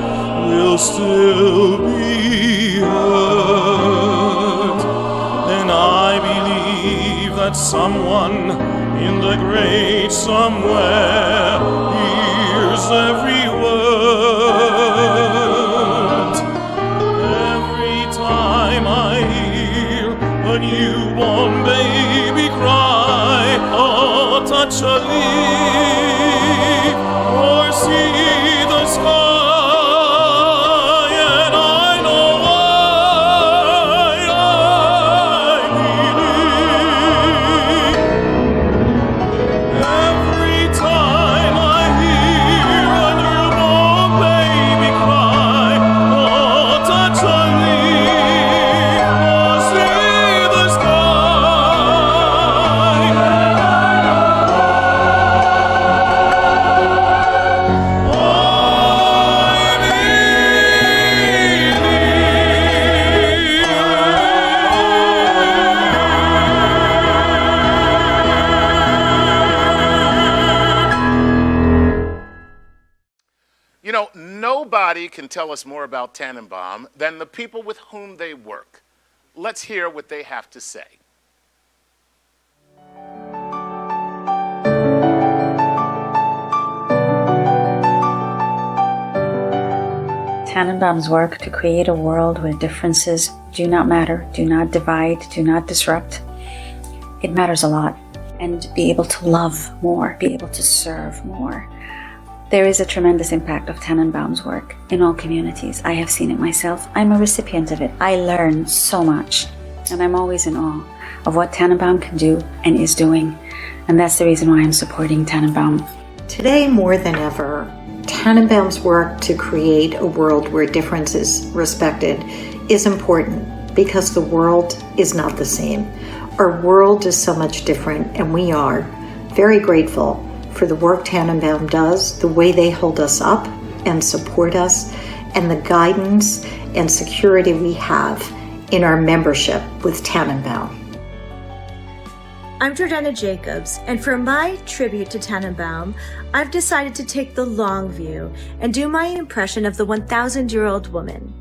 will still be heard. And I believe that someone in the great somewhere hears every word. Every time I hear a newborn baby cry, or touch a leaf, or see the sky, Nobody can tell us more about Tanenbaum than the people with whom they work. Let's hear what they have to say. Tanenbaum's work to create a world where differences do not matter, do not divide, do not disrupt. It matters a lot. And be able to love more, be able to serve more. There is a tremendous impact of Tanenbaum's work in all communities. I have seen it myself. I'm a recipient of it. I learn so much, and I'm always in awe of what Tanenbaum can do and is doing. And that's the reason why I'm supporting Tanenbaum. Today, more than ever, Tanenbaum's work to create a world where difference is respected is important because the world is not the same. Our world is so much different, and we are very grateful for the work Tanenbaum does, the way they hold us up and support us, and the guidance and security we have in our membership with Tanenbaum. I'm Jordana Jacobs, and for my tribute to Tanenbaum, I've decided to take the long view and do my impression of the 1,000-year-old woman.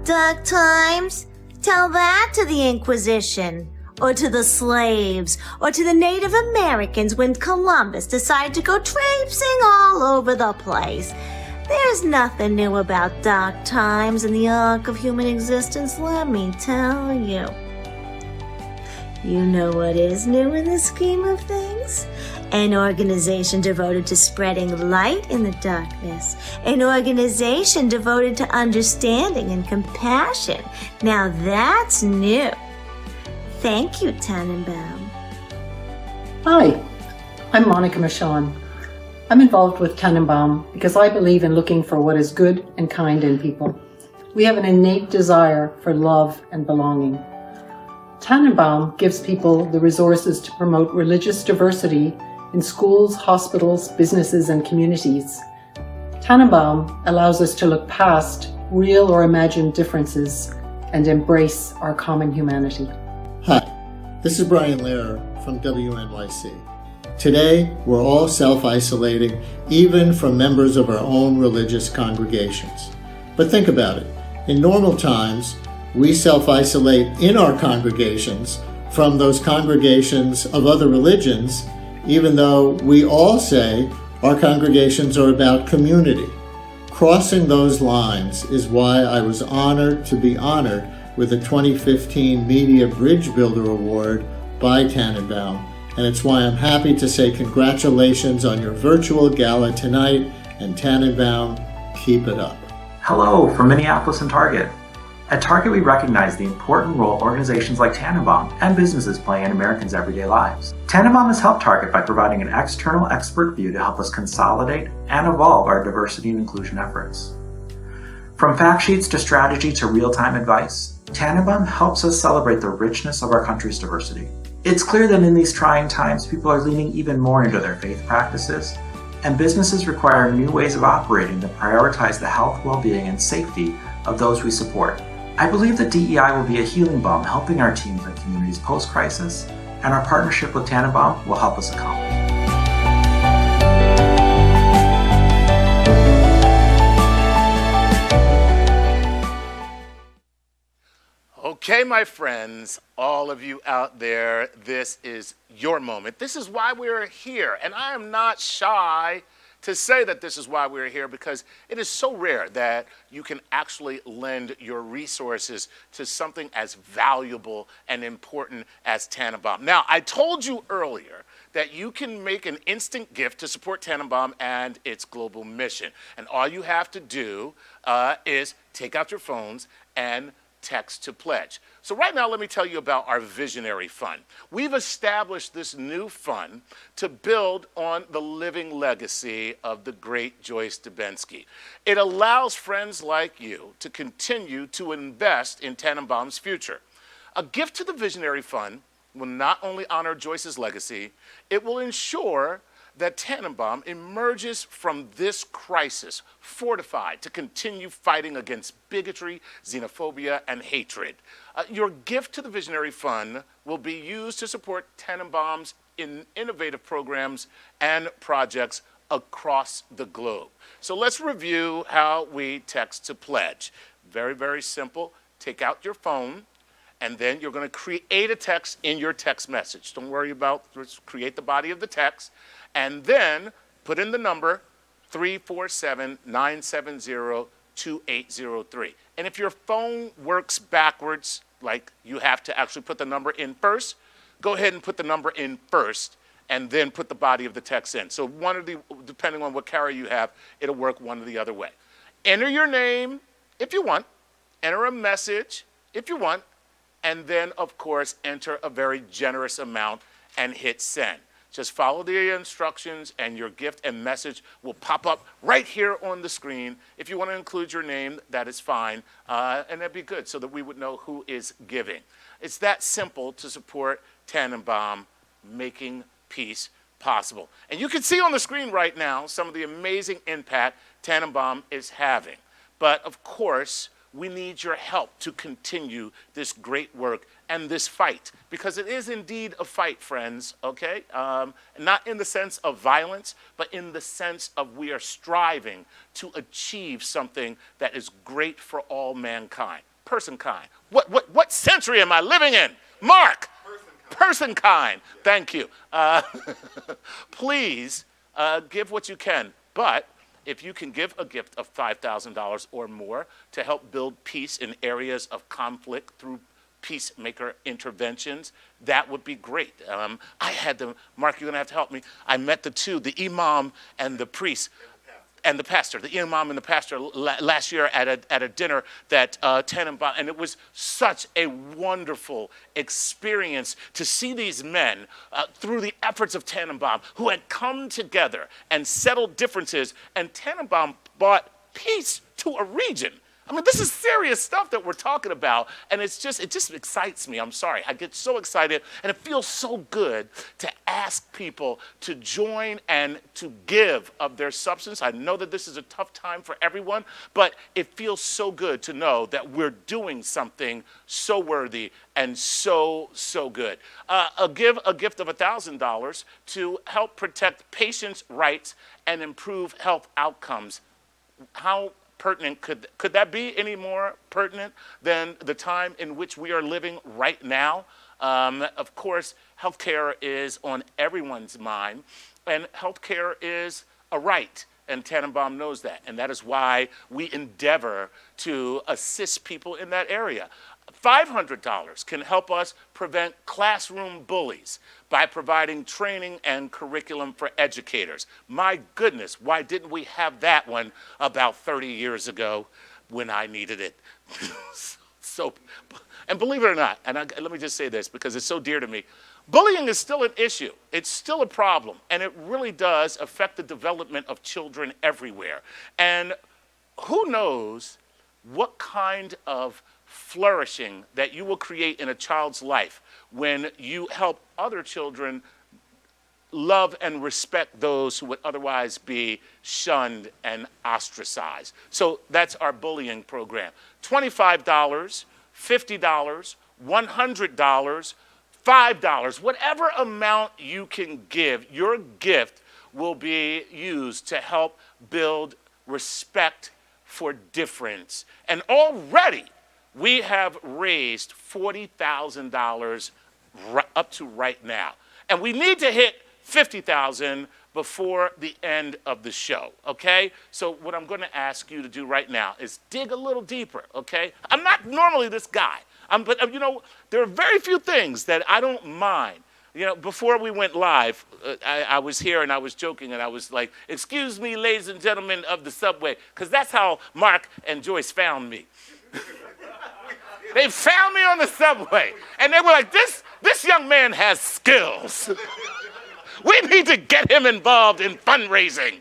Dark times, Tell that to the Inquisition, or to the slaves, or to the Native Americans when Columbus decided to go traipsing all over the place. There's nothing new about dark times in the arc of human existence, let me tell you. You know what is new in the scheme of things? An organization devoted to spreading light in the darkness. An organization devoted to understanding and compassion. Now that's new. Thank you, Tanenbaum. Hi, I'm Monica Michon. I'm involved with Tanenbaum because I believe in looking for what is good and kind in people. We have an innate desire for love and belonging. Tanenbaum gives people the resources to promote religious diversity in schools, hospitals, businesses, and communities. Tanenbaum allows us to look past real or imagined differences and embrace our common humanity. Hi, this is Brian Lehrer from WNYC. Today, we're all self-isolating, even from members of our own religious congregations. But think about it. In normal times, we self-isolate in our congregations from those congregations of other religions, even though we all say our congregations are about community. Crossing those lines is why I was honored to be honored with the 2015 Media Bridge Builder Award by Tanenbaum, and it's why I'm happy to say congratulations on your virtual gala tonight, and Tanenbaum, keep it up. Hello from Minneapolis and Target. At Target, we recognize the important role organizations like Tanenbaum and businesses play in Americans' everyday lives. Tanenbaum has helped Target by providing an external expert view to help us consolidate and evolve our diversity and inclusion efforts. From fact sheets to strategy to real-time advice, Tanenbaum helps us celebrate the richness of our country's diversity. It's clear that in these trying times, people are leaning even more into their faith practices, and businesses require new ways of operating that prioritize the health, well-being, and safety of those we support. I believe that DEI will be a healing balm helping our teams and communities post-crisis, and our partnership with Tanenbaum will help us accomplish. Okay, my friends, all of you out there, this is your moment. This is why we're here, and I am not shy to say that this is why we're here, because it is so rare that you can actually lend your resources to something as valuable and important as Tanenbaum. Now, I told you earlier that you can make an instant gift to support Tanenbaum and its global mission. And all you have to do is take out your phones and text to pledge. So right now, let me tell you about our Visionary Fund. We've established this new fund to build on the living legacy of the great Joyce Dubensky. It allows friends like you to continue to invest in Tanenbaum's future. A gift to the Visionary Fund will not only honor Joyce's legacy, it will ensure that Tanenbaum emerges from this crisis fortified to continue fighting against bigotry, xenophobia, and hatred. Your gift to the Visionary Fund will be used to support Tanenbaum's innovative programs and projects across the globe. So let's review how we text to pledge. Very, very simple. Take out your phone, and then you're going to create a text in your text message. Don't worry about, just create the body of the text, and then put in the number 347-970-2803. And if your phone works backwards, like you have to actually put the number in first, go ahead and put the number in first, and then put the body of the text in. So one of the, depending on what carrier you have, it'll work one or the other way. Enter your name if you want, enter a message if you want, and then, of course, enter a very generous amount and hit send. Just follow the instructions and your gift and message will pop up right here on the screen. If you want to include your name, that is fine, and that'd be good so that we would know who is giving. It's that simple to support Tanenbaum, making peace possible. And you can see on the screen right now some of the amazing impact Tanenbaum is having. But of course, we need your help to continue this great work and this fight, because it is indeed a fight, friends, okay? Not in the sense of violence, but in the sense of we are striving to achieve something that is great for all mankind. person kind. What century am I living in? Mark. Person kind. Thank you. Please give what you can. But if you can give a gift of $5,000 or more to help build peace in areas of conflict through peacemaker interventions, that would be great. I had them, Mark, you're going to have to help me. I met the two, the imam and the priest. And the pastor, the imam and the pastor last year at a dinner that Tanenbaum, and it was such a wonderful experience to see these men through the efforts of Tanenbaum who had come together and settled differences, and Tanenbaum brought peace to a region. I mean, this is serious stuff that we're talking about, and it just excites me. I'm sorry. I get so excited, and it feels so good to ask people to join and to give of their substance. I know that this is a tough time for everyone, but it feels so good to know that we're doing something so worthy and so good. Give a gift of $1,000 to help protect patients' rights and improve health outcomes. How pertinent could that be any more pertinent than the time in which we are living right now? Of course, healthcare is on everyone's mind, and healthcare is a right, and Tanenbaum knows that, and that is why we endeavor to assist people in that area. $500 can help us prevent classroom bullies by providing training and curriculum for educators. My goodness, why didn't we have that one about 30 years ago when I needed it? And believe it or not, and let me just say this because it's so dear to me, bullying is still an issue. It's still a problem, and it really does affect the development of children everywhere. And who knows what kind of flourishing that you will create in a child's life when you help other children love and respect those who would otherwise be shunned and ostracized. So that's our bullying program. $25, $50, $100, $5, whatever amount you can give, your gift will be used to help build respect for difference. And already we have raised $40,000 up to right now. And we need to hit $50,000 before the end of the show, okay? So what I'm gonna ask you to do right now is dig a little deeper, okay? I'm not normally this guy, but you know, there are very few things that I don't mind. You know, before we went live, I was here and I was joking and I was like, excuse me, ladies and gentlemen of the subway, because that's how Mark and Joyce found me. They found me on the subway, and they were like, this young man has skills. We need to get him involved in fundraising.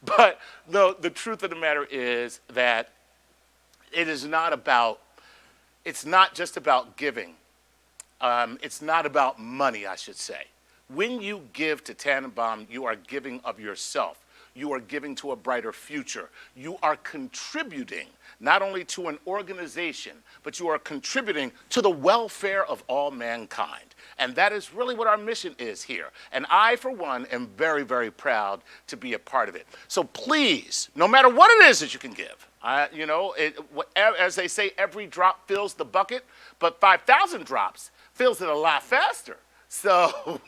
But no, the truth of the matter is that it's not just about giving. It's not about money, I should say. When you give to Tanenbaum, you are giving of yourself. You are giving to a brighter future. You are contributing not only to an organization, but you are contributing to the welfare of all mankind. And that is really what our mission is here. And I, for one, am very, very proud to be a part of it. So please, no matter what it is that you can give, you know, as they say, every drop fills the bucket, but 5,000 drops fills it a lot faster. So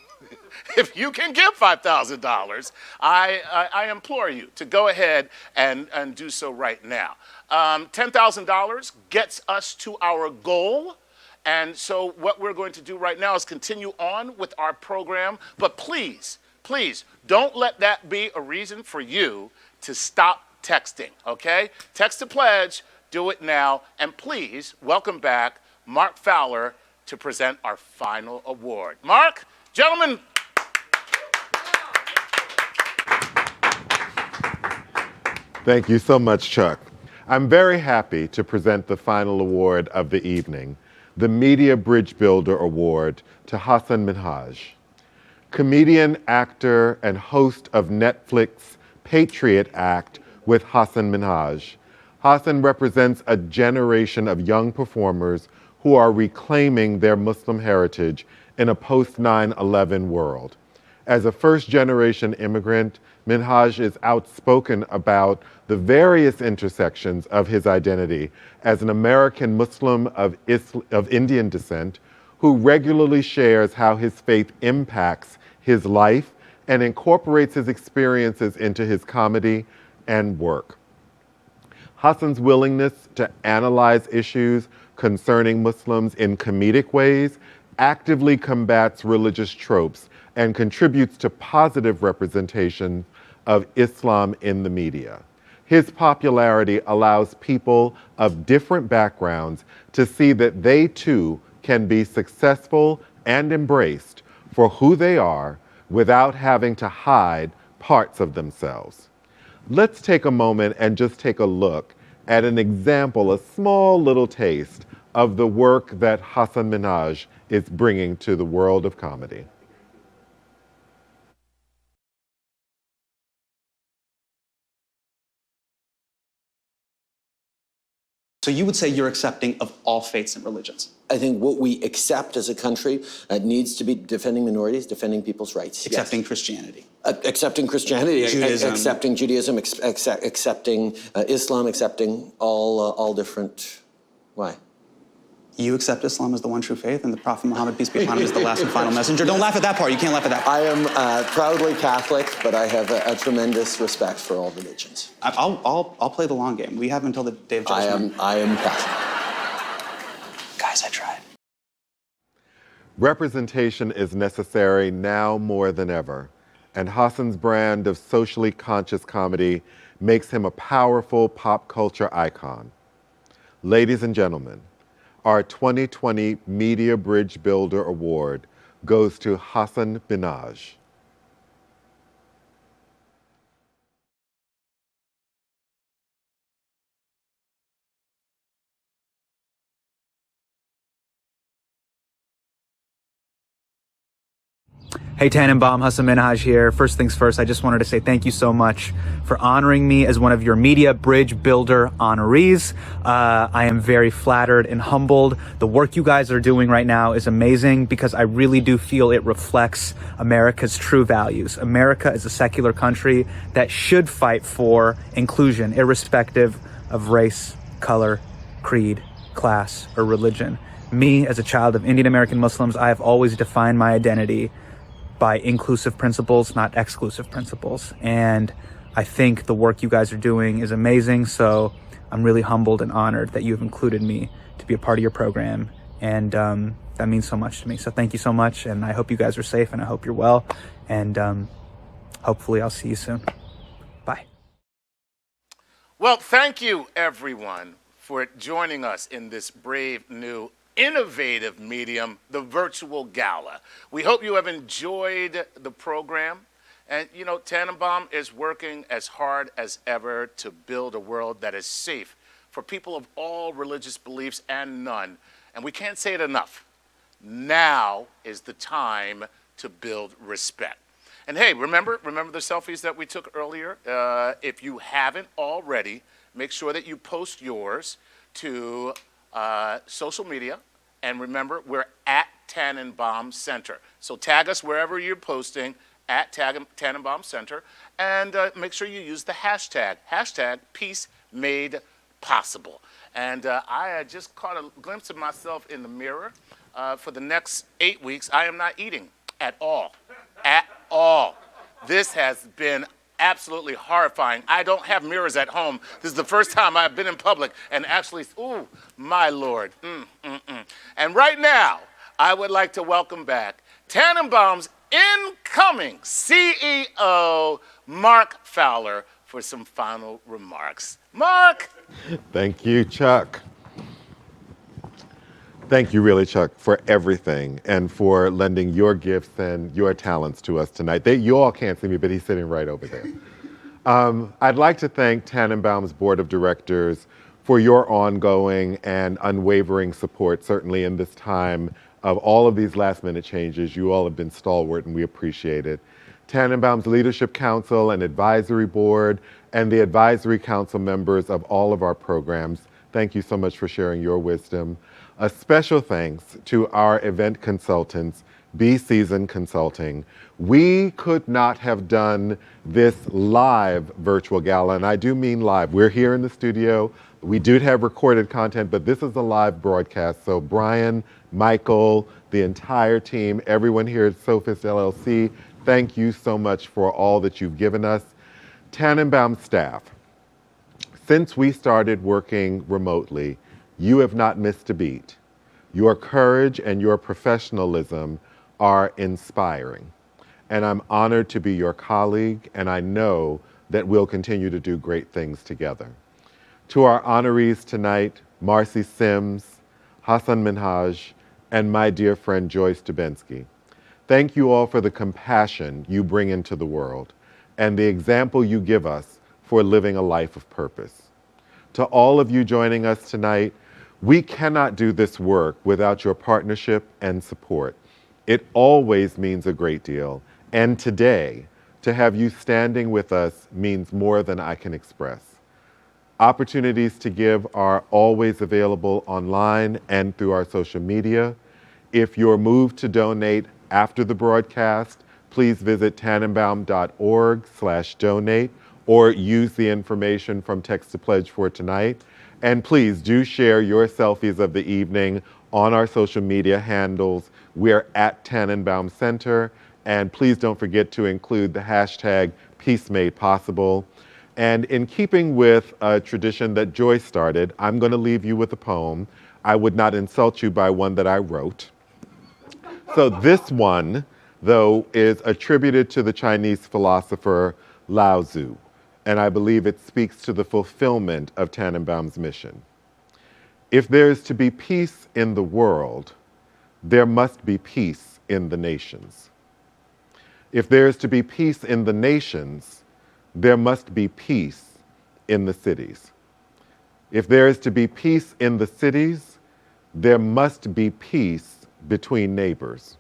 if you can give $5,000, I implore you to go ahead and do so right now. $10,000 gets us to our goal. And so what we're going to do right now is continue on with our program. But please, please, don't let that be a reason for you to stop texting, okay? Text to pledge, do it now. And please welcome back Mark Fowler to present our final award. Mark, gentlemen. Thank you so much, Chuck. I'm very happy to present the final award of the evening, the Media Bridge Builder Award, to Hasan Minhaj. Comedian, actor, and host of Netflix Patriot Act with Hasan Minhaj. Hasan represents a generation of young performers who are reclaiming their Muslim heritage in a post-9/11 world. As a first-generation immigrant, Minhaj is outspoken about the various intersections of his identity as an American Muslim of Indian descent who regularly shares how his faith impacts his life and incorporates his experiences into his comedy and work. Hassan's willingness to analyze issues concerning Muslims in comedic ways actively combats religious tropes and contributes to positive representation of Islam in the media. His popularity allows people of different backgrounds to see that they too can be successful and embraced for who they are without having to hide parts of themselves. Let's take a moment and just take a look at an example, a small little taste of the work that Hassan Minhaj is bringing to the world of comedy. So you would say you're accepting of all faiths and religions? I think what we accept as a country needs to be defending minorities, defending people's rights. Accepting yes. Christianity? Accepting Christianity, Judaism. accepting Judaism, accepting Islam, accepting all different... Why? You accept Islam as the one true faith, and the Prophet Muhammad, peace be upon him, is the last and final messenger. Don't laugh at that part. You can't laugh at that part. I am proudly Catholic, but I have a tremendous respect for all religions. I'll play the long game. We have until the day of judgment. I am Catholic. Guys, I tried. Representation is necessary now more than ever, and Hassan's brand of socially conscious comedy makes him a powerful pop culture icon. Ladies and gentlemen, our 2020 Media Bridge Builder Award goes to Hassan Minhaj. Hey Tanenbaum, Hassan Minhaj here. First things first, I just wanted to say thank you so much for honoring me as one of your Media Bridge Builder honorees. I am very flattered and humbled. The work you guys are doing right now is amazing because I really do feel it reflects America's true values. America is a secular country that should fight for inclusion, irrespective of race, color, creed, class, or religion. Me, as a child of Indian American Muslims, I have always defined my identity by inclusive principles, not exclusive principles. And I think the work you guys are doing is amazing. So I'm really humbled and honored that you have included me to be a part of your program. And that means so much to me. So thank you so much. And I hope you guys are safe and I hope you're well. And hopefully I'll see you soon. Bye. Well, thank you everyone for joining us in this brave new innovative medium, the virtual gala. We hope you have enjoyed the program. And you know, Tanenbaum is working as hard as ever to build a world that is safe for people of all religious beliefs and none. And we can't say it enough. Now is the time to build respect. And hey, remember the selfies that we took earlier? If you haven't already, make sure that you post yours to social media, and remember, we're at Tanenbaum Center. So tag us wherever you're posting, at Tanenbaum Center, and make sure you use the hashtag Peace Made Possible. And I just caught a glimpse of myself in the mirror. For the next 8 weeks, I am not eating at all, at all. This has been absolutely horrifying. I don't have mirrors at home. This is the first time I've been in public and actually, ooh, my Lord. And right now, I would like to welcome back Tanenbaum's incoming CEO, Mark Fowler, for some final remarks. Mark! Thank you, Chuck. Thank you, really, Chuck, for everything and for lending your gifts and your talents to us tonight. You all can't see me, but he's sitting right over there. I'd like to thank Tanenbaum's Board of Directors for your ongoing and unwavering support, certainly in this time of all of these last-minute changes. You all have been stalwart, and we appreciate it. Tanenbaum's Leadership Council and Advisory Board, and the Advisory Council members of all of our programs, thank you so much for sharing your wisdom. A special thanks to our event consultants, Be Seasoned Consulting. We could not have done this live virtual gala, and I do mean live. We're here in the studio. We do have recorded content, but this is a live broadcast. So Brian, Michael, the entire team, everyone here at Sophist LLC, thank you so much for all that you've given us. Tanenbaum staff, since we started working remotely, you have not missed a beat. Your courage and your professionalism are inspiring. And I'm honored to be your colleague, and I know that we'll continue to do great things together. To our honorees tonight, Marcy Sims, Hassan Minhaj, and my dear friend Joyce Dubinsky, thank you all for the compassion you bring into the world and the example you give us for living a life of purpose. To all of you joining us tonight, we cannot do this work without your partnership and support. It always means a great deal, and today, to have you standing with us means more than I can express. Opportunities to give are always available online and through our social media. If you're moved to donate after the broadcast, please visit Tanenbaum.org/donate or use the information from Text to Pledge for tonight. And please do share your selfies of the evening on our social media handles. We're at Tanenbaum Center, and please don't forget to include the hashtag #PeaceMadePossible. And in keeping with a tradition that Joyce started, I'm going to leave you with a poem. I would not insult you by one that I wrote. So this one, though, is attributed to the Chinese philosopher Lao Tzu, and I believe it speaks to the fulfillment of Tanenbaum's mission. If there is to be peace in the world, there must be peace in the nations. If there is to be peace in the nations, there must be peace in the cities. If there is to be peace in the cities, there must be peace between neighbors.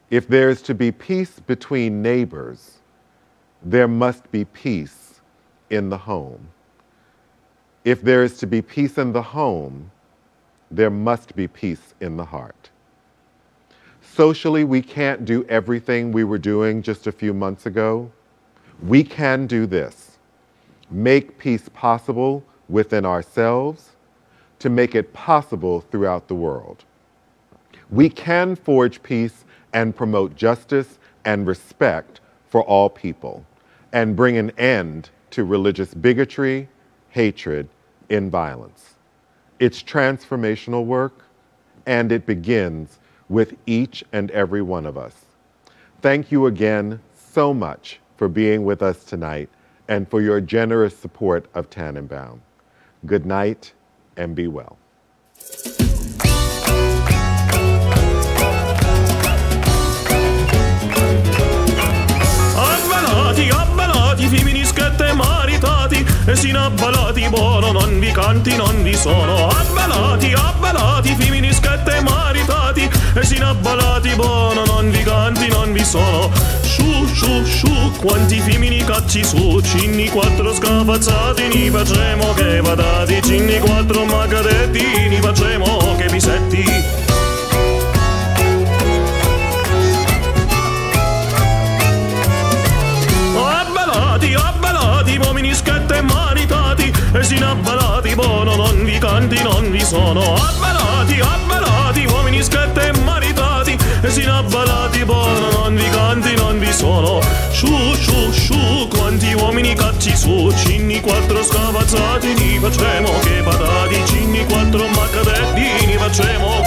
If there is to be peace between neighbors, there must be peace in the home. If there is to be peace in the home, there must be peace in the heart. Socially, we can't do everything we were doing just a few months ago. We can do this: make peace possible within ourselves, to make it possible throughout the world. We can forge peace and promote justice and respect for all people, and bring an end to religious bigotry, hatred, and violence. It's transformational work, and it begins with each and every one of us. Thank you again so much for being with us tonight and for your generous support of Tanenbaum. Good night and be well. Abbelati, femministette maritati, e sinabbalati, buono, non vi canti, non vi sono. Abbelati, femministette maritati, e sinabbalati, buono, non vi canti, non vi sono. Sciù, sciù, sciù, quanti femmini cacci su, cinni quattro scafazzati, ni facciamo che vadati, cinni quattro magadetti, ni facciamo che pisetti. Abbelati, uomini schette maritati, e sinabbalati, buono, non vi canti, non vi sono. Abbelati, uomini schette maritati, e sinabbalati, buono, non vi canti, non vi sono. Sciù, sciù, sciù, quanti uomini cacci su, cinni quattro scavazzati, ni facciamo che patati, cinni quattro maccadetti, ni facciamo